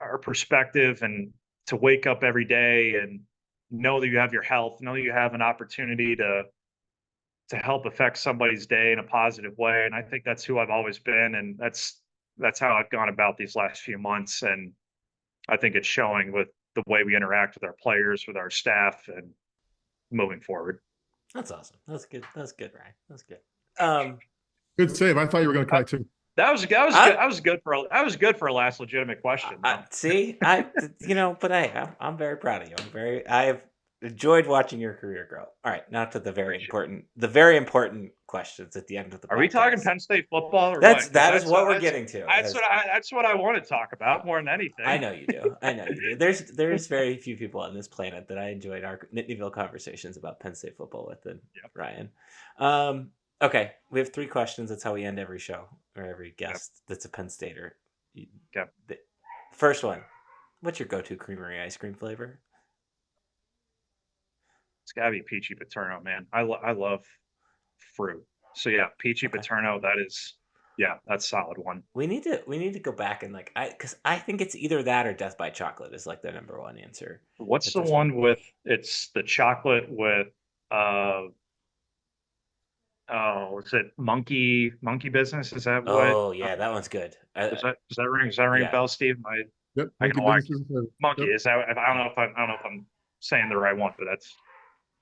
our perspective, and to wake up every day and know that you have your health, know that you have an opportunity to help affect somebody's day in a positive way. And I think that's who I've always been. And that's how I've gone about these last few months. And I think it's showing with the way we interact with our players, with our staff, and moving forward. That's awesome. That's good. That's good, Ryan. That's good. Good save. I thought you were going to cry too. That was good. I was good for a last legitimate question. See, but hey, I'm very proud of you. enjoyed watching your career grow. All right, now to the very important questions at the end of the podcast. Are we talking Penn State football or that what? is what we're getting to. That's what I want to talk about more than anything. I know you do. There's very few people on this planet that I enjoyed our Nittanyville conversations about Penn State football with than Ryan. Okay, we have 3 questions. That's how we end every show or every guest that's a Penn Stater. First one, what's your go-to creamery ice cream flavor? It's gotta be peachy paterno, man. I love fruit. So yeah, peachy paterno. That's a solid one. We need to go back and because I think it's either that or Death by Chocolate is like the number one answer. What's the one with? It's the chocolate with is it monkey business? Is that what? Oh yeah, that one's good. Does that ring a bell, Steve? Yep. Monkey. Is that? I don't know if I'm saying the right one, but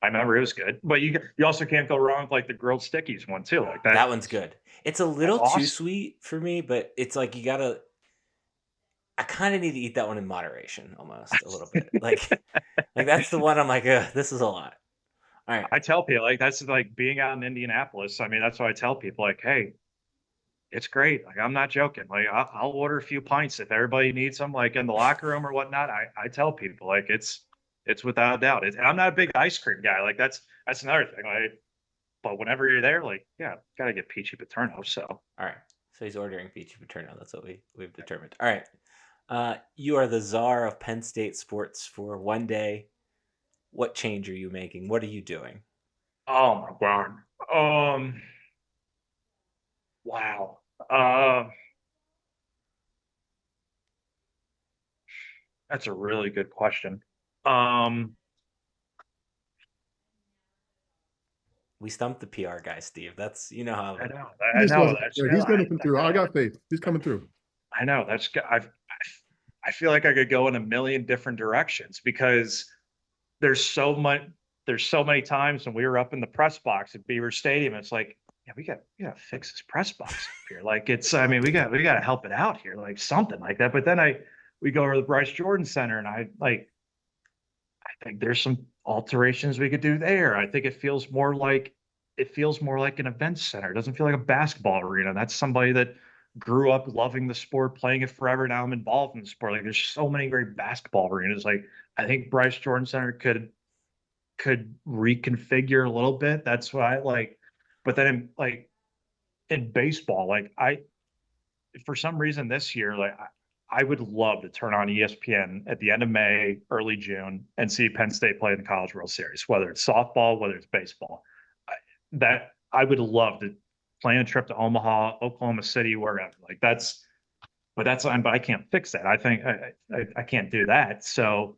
I remember it was good. But you also can't go wrong with like the grilled stickies one too. Like that. That one's good. It's a little too sweet for me, but it's like you gotta. I kind of need to eat that one in moderation, almost a little bit. like that's the one I'm like, this is a lot. All right. I tell people that's like being out in Indianapolis. I mean, that's what I tell people. Like, hey, it's great. Like, I'm not joking. Like, I'll order a few pints if everybody needs them. Like in the locker room or whatnot. I tell people like it's without a doubt. And I'm not a big ice cream guy. Like that's another thing. Like, but whenever you're there, like, gotta get peachy paterno. So all right. So he's ordering peachy paterno. That's what we've determined. All right. You are the czar of Penn State sports for one day. What change are you making? What are you doing? Oh my God. Wow. That's a really good question. We stumped the PR guy, Steve. That's how. I know. He's going to come through. I got faith. He's coming through. I know. I feel like I could go in a million different directions because there's so many times when we were up in the press box at Beaver Stadium. It's like, we got to fix this press box up here. Like we got to help it out here, like something like that. But then we go over to the Bryce Jordan Center and I think there's some alterations we could do there. I think it feels more like an event center. It doesn't feel like a basketball arena. That's somebody that grew up loving the sport, playing it forever. Now I'm involved in the sport. Like there's so many great basketball arenas. Like I think Bryce Jordan Center could reconfigure a little bit. That's what I like. But then in baseball, for some reason this year, I would love to turn on ESPN at the end of May, early June, and see Penn State play in the College World Series, whether it's softball, whether it's baseball. I would love to plan a trip to Omaha, Oklahoma City, wherever. But I can't fix that. I think I can't do that. So,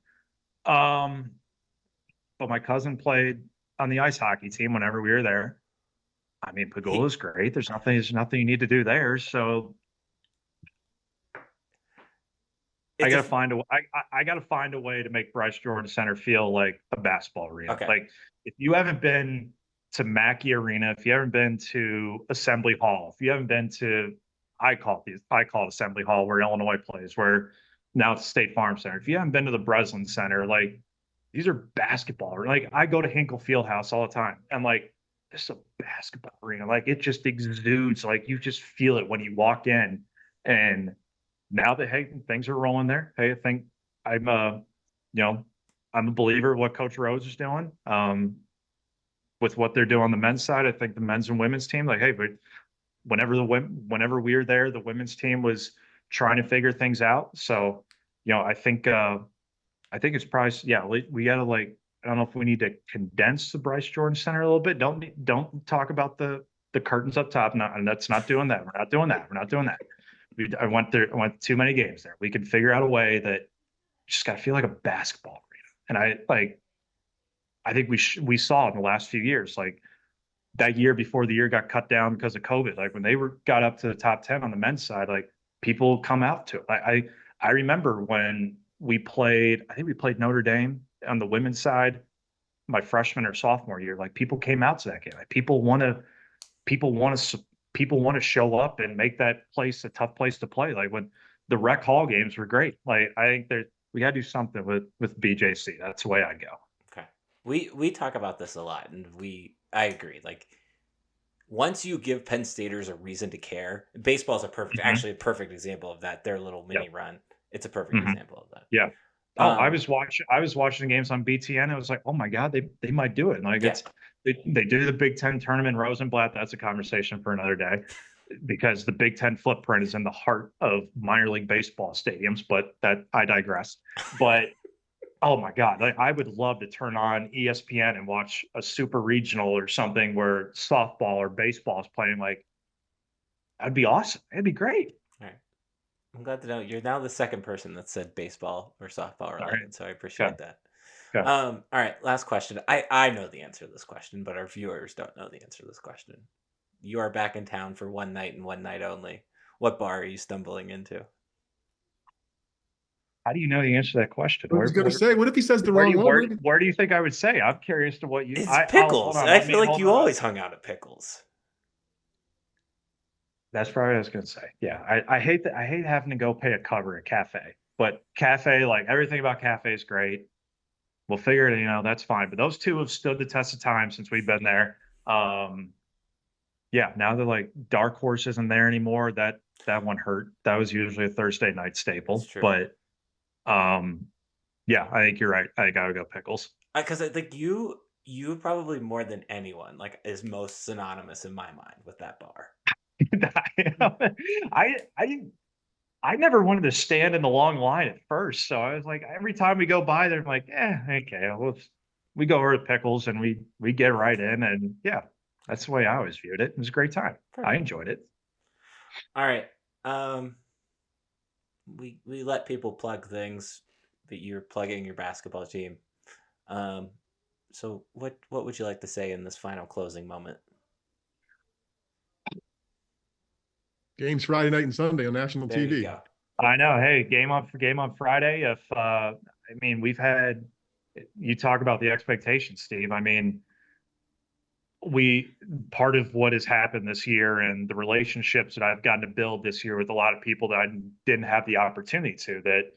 but my cousin played on the ice hockey team whenever we were there. I mean, Pagula's great. There's nothing you need to do there. So I gotta find a way to make Bryce Jordan Center feel like a basketball arena. Okay. Like if you haven't been to Mackey Arena, if you haven't been to Assembly Hall, if you haven't been to I call it Assembly Hall where Illinois plays, where now it's State Farm Center. If you haven't been to the Breslin Center, like these are basketball. Like I go to Hinkle Fieldhouse all the time, and like this is a basketball arena. Like it just exudes. Like you just feel it when you walk in. And now that things are rolling there. Hey, I think I'm a believer of what Coach Rose is doing. With what they're doing on the men's side, I think the men's and women's team, like, hey, but whenever we were there, the women's team was trying to figure things out. So, I think it's probably, we gotta I don't know if we need to condense the Bryce Jordan Center a little bit. Don't talk about the curtains up top. No, and that's not doing that. We're not doing that. I went too many games there. We can figure out a way that just got to feel like a basketball arena. And I think we saw in the last few years, like that year before the year got cut down because of COVID, like when they got up to the top 10 on the men's side, like people come out to it. I remember when I think we played Notre Dame on the women's side, my freshman or sophomore year, like people came out to that game. Like people want to show up and make that place a tough place to play. Like when the rec hall games were great. Like I think we got to do something with BJC. That's the way I go. Okay. We talk about this a lot, and I agree. Like, once you give Penn Staters a reason to care, baseball's Mhm. actually a perfect example of that. Their little Yeah. mini run, it's a perfect Mhm. example of that. Yeah. Oh, Um, I was watching games on BTN. I was like, oh my God, they might do it. Like yeah, they do the Big Ten tournament, Rosenblatt. That's a conversation for another day because the Big Ten footprint is in the heart of minor league baseball stadiums, but that I digress. But oh my God, like I would love to turn on ESPN and watch a super regional or something where softball or baseball is playing. Like that'd be awesome. It'd be great. all right. I'm glad to know you're now the second person that said baseball or softball All right. related, so I Okay. appreciate that. Okay. All right, last question. I know the answer to this question, but our viewers don't know the answer to this question. You are back in town for one night and one night only. What bar are you stumbling into? How do you know the answer to that question? I was going to say, what if he says the Where do wrong you one? What if he, where do you think I would say? I'm curious to what you It's I'll hold Pickles. on, I feel like hold you on. always hung out at Pickles. That's probably what I was gonna say. Yeah, I hate that I hate having to go pay a cover at cafe. But cafe, like everything about cafe is great. We'll figure it, that's fine. But those two have stood the test of time since we've been there. Um, yeah, now they're like dark horse isn't there anymore. That one hurt. That was usually a Thursday night It's staple. true. But um, yeah, I think you're right. I gotta go pickles. Because I think you probably more than anyone like is most synonymous in my mind with that bar. I I I never wanted to stand in the long line at first, so I was like, every time we go by there, I'm like, okay, we go over to Pickles and we get right in, and yeah, that's the way I always viewed it. It was a great time. I Perfect. enjoyed it. All right. Um, we let people plug things, but you're plugging your basketball team. Um, so what would you like to say in this final closing moment? games Friday night and Sunday on national There you TV? go. I know. Hey, game on Friday. If I mean, we've had you talk about the expectations, Steve. I mean, we part of what has happened this year and the relationships that I've gotten to build this year with a lot of people that I didn't have the opportunity to that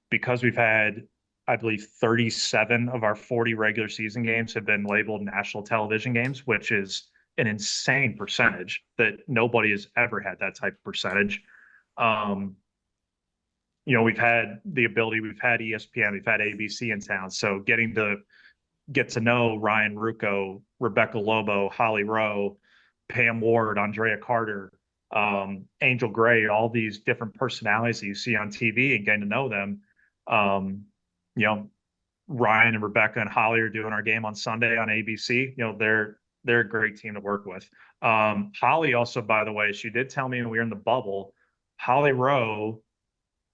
because we've had I believe 37 of our 40 regular season games have been labeled national television games, which is an insane percentage that nobody has ever had that type of percentage. Um, we've had the ability, we've had ESPN, we've had ABC in town. So getting to get to know Ryan Rucco, Rebecca Lobo, Holly Rowe, Pam Ward, Andrea Carter, Angel Gray, all these different personalities that you see on TV and getting to know them. Um, you know, Ryan and Rebecca and Holly are doing our game on Sunday on ABC. They're a great team to work with. Holly also, by the way, she did tell me when we were in the bubble, Holly Rowe,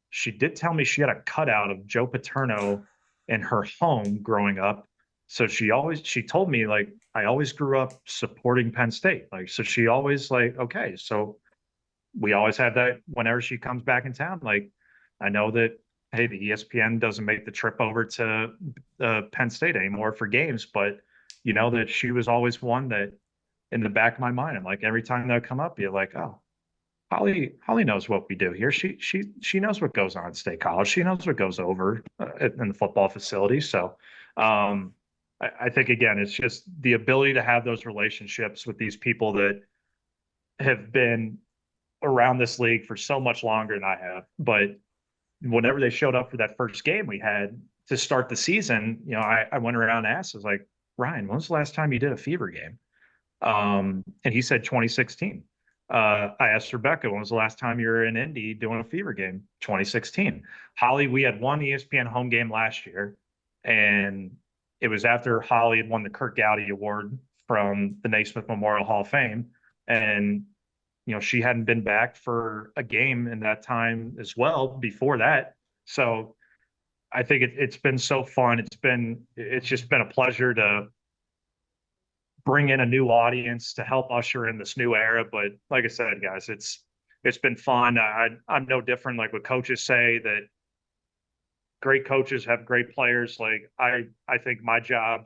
she did tell me she had a cutout of Joe Paterno in her home growing up. So she told me like I always grew up supporting Penn State. Like so she always like, okay, so we always have that whenever she comes back in town. Like I know that hey, the ESPN doesn't make the trip over to Penn State anymore for games, but you know that she was always one that in the back of my mind, I'm like every time that would come up, you're like, oh, Holly knows what we do here. She knows what goes on at State College. She knows what goes over in the football facility. So I think again, it's just the ability to have those relationships with these people that have been around this league for so much longer than I have. But whenever they showed up for that first game we had to start the season, I went around and asked, I was like, Ryan, when was the last time you did a fever game? And he said 2016. I asked Rebecca, when was the last time you were in Indy doing a fever game? 2016. Holly, we had one ESPN home game last year, and it was after Holly had won the Kirk Gowdy Award from the Naismith Memorial Hall of Fame. And, she hadn't been back for a game in that time as well before that. So I think it's been so fun. It's just been a pleasure to bring in a new audience to help usher in this new era. But like I said, guys, it's been fun. I'm no different. Like what coaches say that great coaches have great players. Like I think my job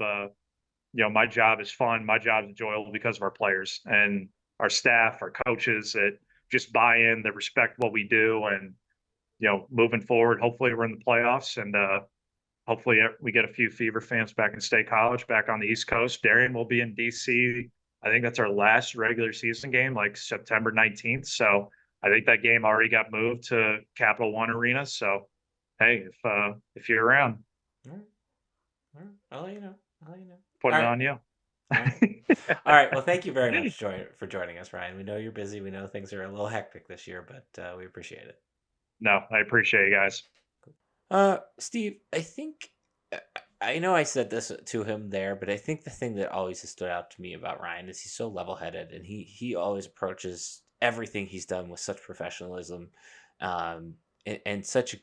is fun. My job is enjoyable because of our players and our staff, our coaches that just buy in, that respect what we do, and moving forward, hopefully we're in the playoffs and hopefully we get a few Fever fans back in State College, back on the East Coast. Darian will be in DC. I think that's our last regular season game, like September 19th. So I think that game already got moved to Capital One Arena. So hey, if you're around, All right. All right. I'll let you know. I'll let you know. putting All it right. on you. All right. All right. Well, thank you very much for joining us, Ryan. We know you're busy. We know things are a little hectic this year, but we appreciate it. No, I appreciate you guys. Steve, I think I know I said this to him there, but I think the thing that always has stood out to me about Ryan is he's so level-headed, and he always approaches everything he's done with such professionalism, and such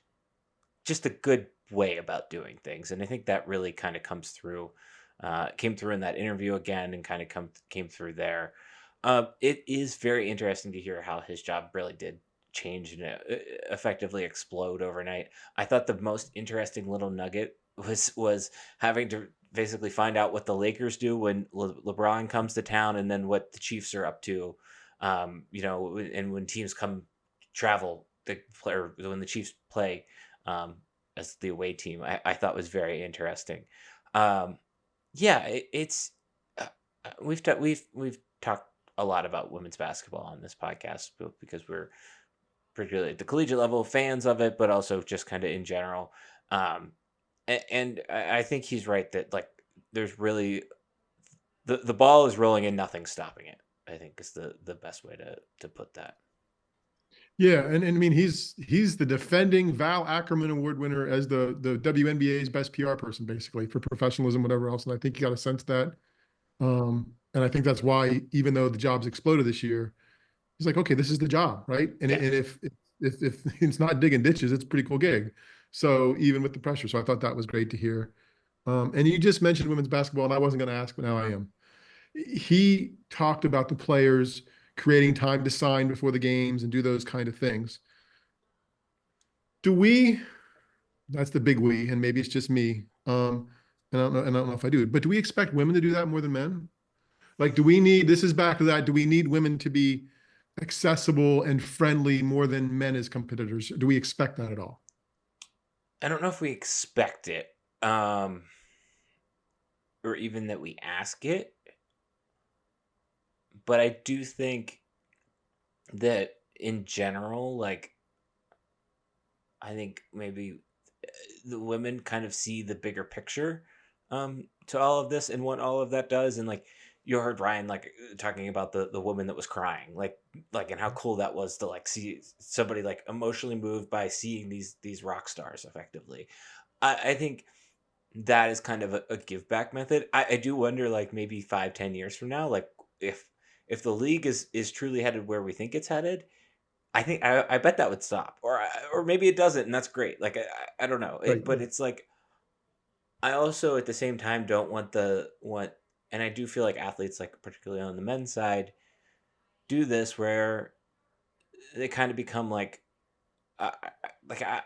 just a good way about doing things. And I think that really kind of came through in that interview again, and kind of came through there. It is very interesting to hear how his job really did change and effectively explode overnight. I thought the most interesting little nugget was having to basically find out what the Lakers do when LeBron comes to town, and then what the Chiefs are up to. And when teams travel, when the Chiefs play as the away team, I thought was very interesting. Yeah, it's we've talked a lot about women's basketball on this podcast, because we're particularly at the collegiate level fans of it, but also just kind of in general. And I think he's right that, like, there's really the ball is rolling and nothing's stopping it, I think is the best way to put that. Yeah, and I mean he's the defending Val Ackerman Award winner as the WNBA's best PR person, basically, for professionalism, whatever else. And I think you got to sense that. And I think that's why, even though the job's exploded this year, he's like, okay, this is the job, right? And, Yeah. and if it's not digging ditches, it's a pretty cool gig. So even with the pressure, so I thought that was great to hear. And you just mentioned women's basketball, and I wasn't going to ask, but now I am. He talked about the players creating time to sign before the games and do those kind of things. Do we? That's the big we, and maybe it's just me. And I don't know if I do, but do we expect women to do that more than men? Like, do we need? This is back to that. Do we need women to be accessible and friendly more than men as competitors? Do we expect that at all? I don't know if we expect it, or even that we ask it, but I do think that in general, like, I think maybe the women kind of see the bigger picture to all of this and what all of that does. And, like, you heard Ryan, like, talking about the woman that was crying, like and how cool that was to, like, see somebody, like, emotionally moved by seeing these rock stars effectively. I think that is kind of a give back method. I do wonder, like, maybe 5-10 years from now, like, if the league is truly headed where we think it's headed, I bet that would stop, or maybe it doesn't, and that's great. Like, I don't know, Right. but it's like, I also at the same time don't want, and I do feel like athletes, like particularly on the men's side, do this where they kind of become like, uh, like I,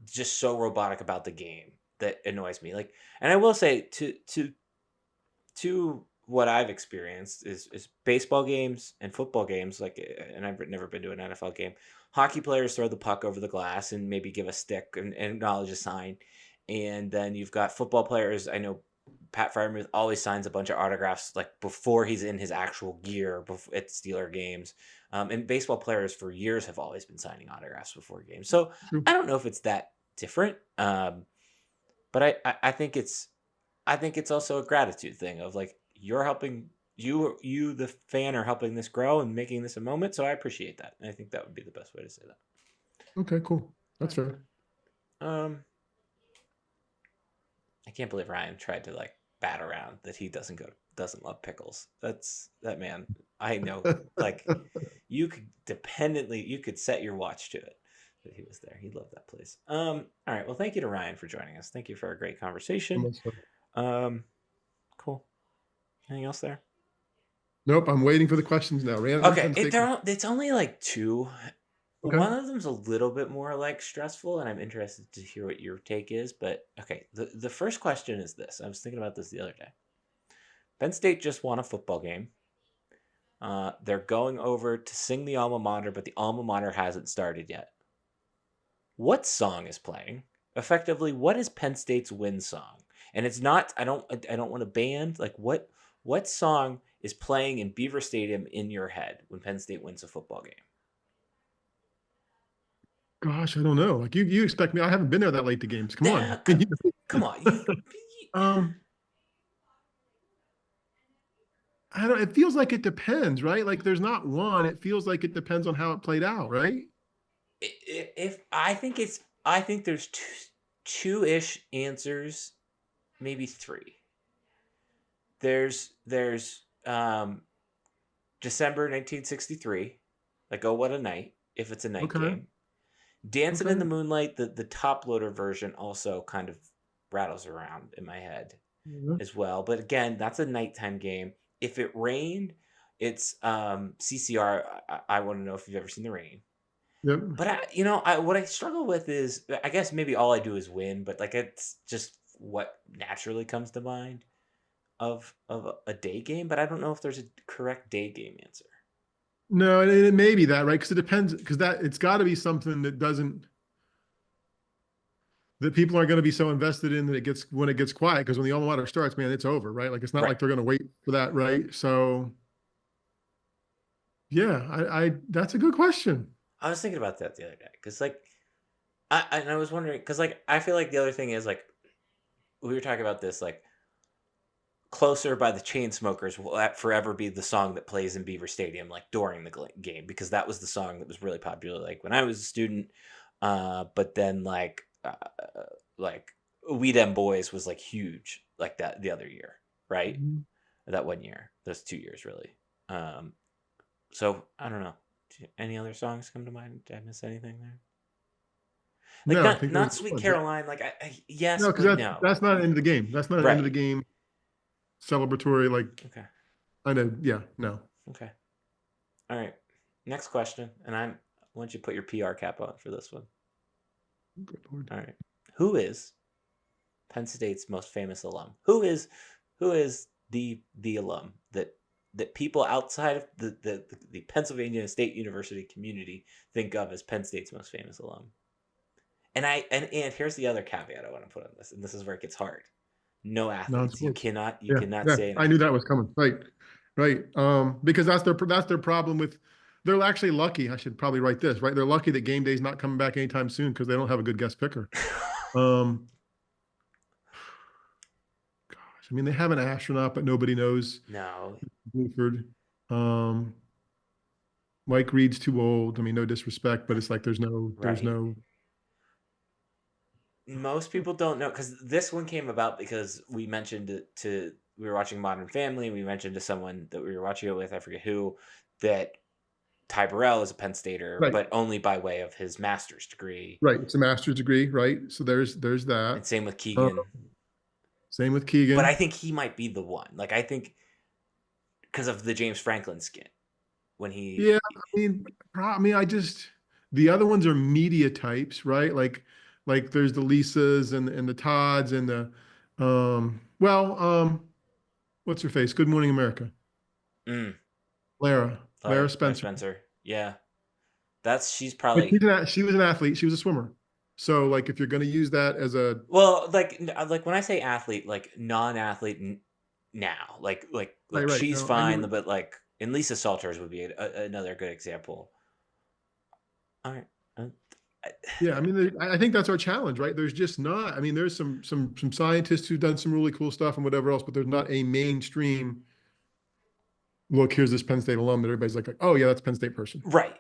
just so robotic about the game that annoys me. Like, and I will say to what I've experienced is baseball games and football games, like, and I've never been to an NFL game. Hockey players throw the puck over the glass and maybe give a stick and acknowledge a sign. And then you've got football players. I know Pat Fryermuth always signs a bunch of autographs, like, before he's in his actual gear at Steeler games. And baseball players for years have always been signing autographs before games. So True. I don't know if it's that different. But I think it's also a gratitude thing of, like, you're helping, you the fan are helping this grow and making this a moment, so I appreciate that. And I think that would be the best way to say that. Okay, cool. That's All right. fair. I can't believe Ryan tried to, like, bat around that he doesn't love pickles. That man, I know, like, you could set your watch to it that he was there. He loved that place. All right. Well, thank you to Ryan for joining us. Thank you for a great conversation. Cool. Anything else there? Nope, I'm waiting for the questions now. Okay, it's only like two. Okay. One of them's a little bit more, like, stressful, and I'm interested to hear what your take is. But okay, the first question is this. I was thinking about this the other day. Penn State just won a football game. They're going over to sing the alma mater, but the alma mater hasn't started yet. What song is playing? effectively, what is Penn State's win song? And it's not. I don't want a band. Like what song is playing in Beaver Stadium in your head when Penn State wins a football game? Gosh, I don't know. Like you expect me? I haven't been there that late to games. Come on. Come on. Um, I don't. It feels like it depends, right? Like there's not one. It feels like it depends on how it played out, right? If I think there's two-ish answers, maybe three. There's December 1963, like Oh What a Night, if it's a night Okay. game. Dancing in Okay. the Moonlight, the top loader version also kind of rattles around in my head Yeah. as well. But again, that's a nighttime game. If it rained, it's CCR. I want to know if you've ever seen the rain. Yep. But what I struggle with is, I guess maybe all I do is win, but like it's just what naturally comes to mind of a day game. But I don't know if there's a correct day game answer. No, and it may be that, right? Because it depends. Because that it's got to be something that people aren't going to be so invested in that it gets when it gets quiet. Because when the alma mater starts, man, it's over, right? Like it's not Right. like they're going to wait for that, right? So, yeah, I that's a good question. I was thinking about that the other day because like I was wondering because like I feel like the other thing is like we were talking about this like Closer by the Chainsmokers will forever be the song that plays in Beaver Stadium like during the game because that was the song that was really popular like when I was a student. But then like We Dem Boys was like huge like that the other year, right? Mhm. That 1 year, those 2 years really. So I don't know. Any other songs come to mind? Did I miss anything there? Like No, I think those not are the Sweet ones. Caroline. Like yes, No, because but no. that's not end of the game. That's not an end of the Right. game celebratory. Like Okay. I know. Yeah. No. Okay. All right. Next question, and I want you to put your PR cap on for this one. Good Lord. All right. Who is Penn State's most famous alum? Who is the alum that people outside of the Pennsylvania State University community think of as Penn State's most famous alum? And here's the other caveat I want to put on this, and this is where it gets hard. No athletes. You Non-sports. cannot you Yeah. cannot Yeah. say an I knew that athlete. was coming. Right. Right. Because that's their problem with. They're actually lucky. I should probably write this, right? They're lucky that game day's not coming back anytime soon because they don't have a good guest picker. Um, gosh, I mean, they have an astronaut, but nobody knows No. Buford. Um, Mike Reed's too old. I mean, no disrespect, but it's like there's Right. no. Most people don't know because this one came about because we were watching Modern Family and we mentioned to someone that we were watching it with, I forget who, that Ty Burrell is a Penn Stater, Right. but only by way of his master's degree. Right. It's a master's degree, right? So there's that. And same with Uh, Keegan. Same with But I Keegan. think he might be the one. Like I think because of the James Franklin skit when he Yeah, I just the other ones are media types, right? Like there's the Lisas and the Todds and the what's her face? Good Morning America. mm, Lara Larry Spencer. Spencer. Yeah. She's But probably she was an athlete. She was a swimmer. So like if you're going to use that as a well, like when I say athlete, like non-athlete now, like right. she's No, I fine, knew. but like and Lisa Salters would be another good example. All right. I- Yeah, I mean, I think that's our challenge, right? There's just not. I mean, there's some scientists who've done some really cool stuff and whatever else, but there's not a mainstream. Look, here's this Penn State alum that everybody's like, oh yeah, that's a Penn State person. right.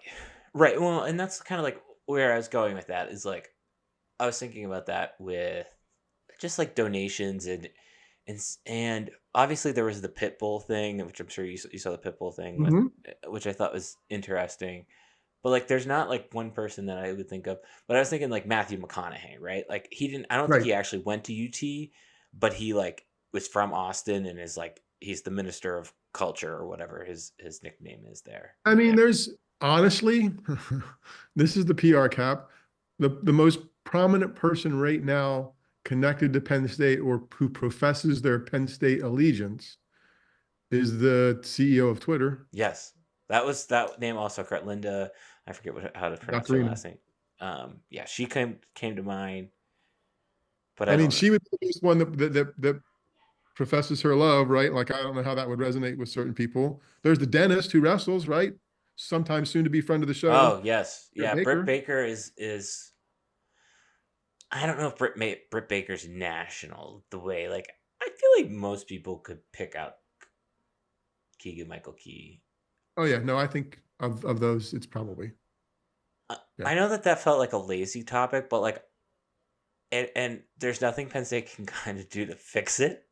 Right. Well, and that's kind of like where I was going with that is like I was thinking about that with just like donations and obviously there was the Pitbull thing, which I'm sure you saw the Pitbull thing with, Mhm. which I thought was interesting. But like, there's not like one person that I would think of. But I was thinking like Matthew McConaughey, right? Like he didn't. I don't think Right. he actually went to UT, but he like was from Austin and is like he's the minister of culture or whatever his nickname is there. I mean, there's honestly, this is the PR cap. The most prominent person right now connected to Penn State or who professes their Penn State allegiance is the CEO of Twitter, Yes, that name also correct. Linda, I forget how to pronounce her Dr. last name. Yeah, she came to mind. but I I mean, don't know. she was the first one that professes her love, right? Like, I don't know how that would resonate with certain people. There's the dentist who wrestles, right? Sometimes soon to be friend of the show. Oh yes, Britt yeah. Britt Baker. Baker is. I don't know if Britt Baker's national the way like I feel like most people could pick out Keegan Michael Key. Oh yeah, no, I think of those, it's probably yeah. I know that felt like a lazy topic, but like, and there's nothing Penn State can kind of do to fix it.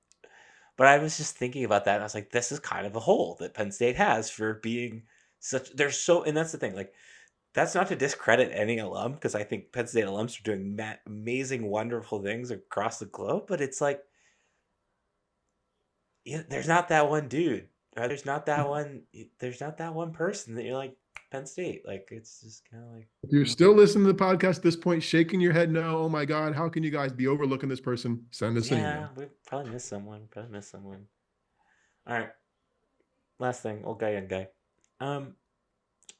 But I was just thinking about that, and I was like, this is kind of a hole that Penn State has for being such. They're so, and that's the thing. Like, that's not to discredit any alum because I think Penn State alums are doing amazing, wonderful things across the globe. But it's like, there's not that one dude. Or there's not that one. There's not that one person that you're like Penn State. Like it's just kind of like. If you're still listening to the podcast at this point, shaking your head, no, oh my God, how can you guys be overlooking this person? Send us an Yeah, email. we probably missed someone. Probably missed someone. All right. Last thing, old guy, young guy.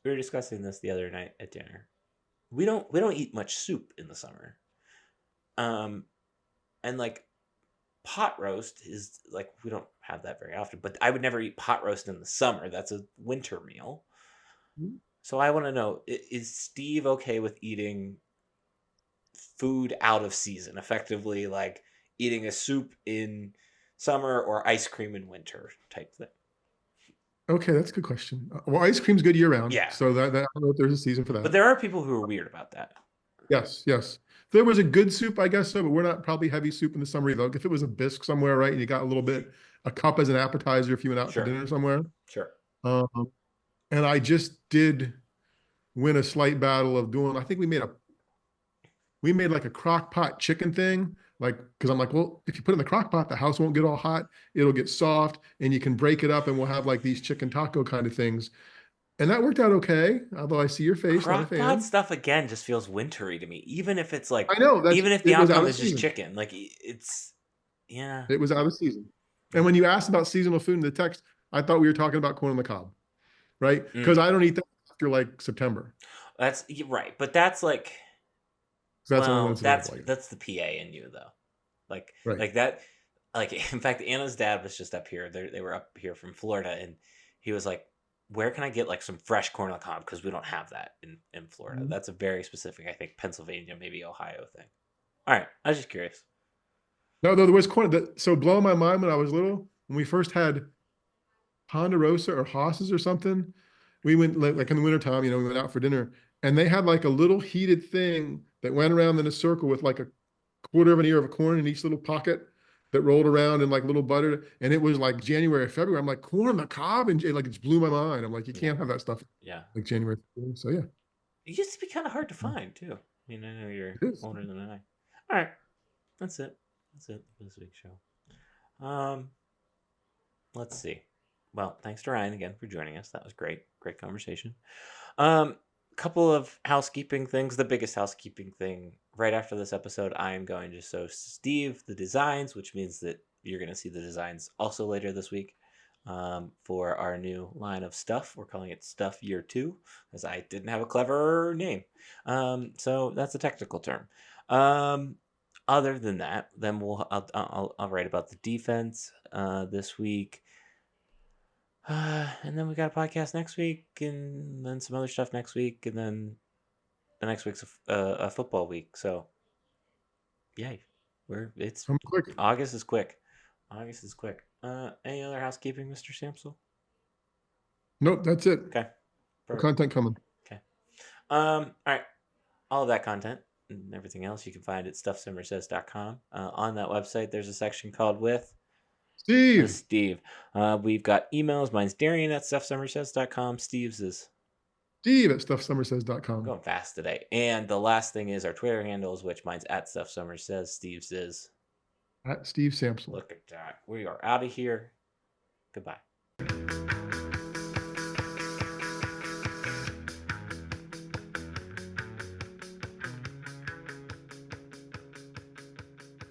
We were discussing this the other night at dinner. We don't eat much soup in the summer. And like pot roast is like we don't have that very often. But I would never eat pot roast in the summer. That's a winter meal. So I want to know: is Steve okay with eating food out of season, effectively like eating a soup in summer or ice cream in winter type thing? Okay, that's a good question. Well, ice cream's good year round, Yeah, so that I don't know if there's a season for but that. there are people who are weird about that. Yes, yes. If there was a good soup, I guess so, but we're not probably heavy soup in the summer either. Like if it was a bisque somewhere, right, and you got a little bit, a cup as an appetizer if you went out to Sure, dinner somewhere. sure. Um, and I just did win a slight battle of doing, I think we made like a crock pot chicken thing. Like, because I'm like, well, if you put it in the crock pot, the house won't get all hot. It'll get soft and you can break it up and we'll have like these chicken taco kind of things. And that worked out okay. Although I see your face, not a Crockpot fan. stuff again just feels wintry to me. Even if it's like, I know even if the it was out outcome of is just season. chicken, like it's yeah, It was out of season. And yeah. when you asked about seasonal food in the text, I thought we were talking about corn on the cob, right? Because Mm, I don't eat that after like September. that's right, but that's like, So that's the only one well, that's available. that's the PA in you though. Right. Like that, like in fact, Anna's dad was just up here. They were up here from Florida, and he was like, "Where can I get like some fresh corn on the cob? Because we don't have that in Florida. Mhm. That's a very specific, I think, Pennsylvania, maybe Ohio thing." All right, I was just curious. No, there was corn. So blowing my mind when I was little, when we first had Ponderosa or Hosses or something, we went like in the wintertime, we went out for dinner and they had like a little heated thing that went around in a circle with like a quarter of an ear of corn in each little pocket that rolled around in like little butter. And it was like January, February. I'm like, corn on the cob. And like, it just blew my mind. I'm like, you Yeah, can't have that stuff yeah. like January. February. So yeah, It used to be kind of hard to find too. I mean, I know you're it is. older than I. All right, that's it. That's it for this week's show. Let's see. Well, thanks to Ryan again for joining us. That was great. Great conversation. Couple of housekeeping things. The biggest housekeeping thing right after this episode, I am going to show Steve the designs, which means that you're going to see the designs also later this week for our new line of stuff. We're calling it Stuff Year 2 because I didn't have a clever name. So that's a technical term. Other than that, then I'll write about the defense this week. And then we got a podcast next week, and then some other stuff next week, and then the next week's a football week. So, yay, it's I'm quick. August is quick. August is quick. Any other housekeeping, Mr. Samsel? Nope, that's it. Okay, No perfect. content coming. Okay. All right, all of that content and everything else you can find at stuffsummersays.com. On that website, there's a section called with Steve. We've got emails. Mine's Darian at stuffsummersays.com. Steve's is Steve at stuffsummersays.com. going fast today. And the last thing is our Twitter handles, which mine's at stuffsummersays. Steve's is At Steve Sampson. look at that. We are out of here. Goodbye.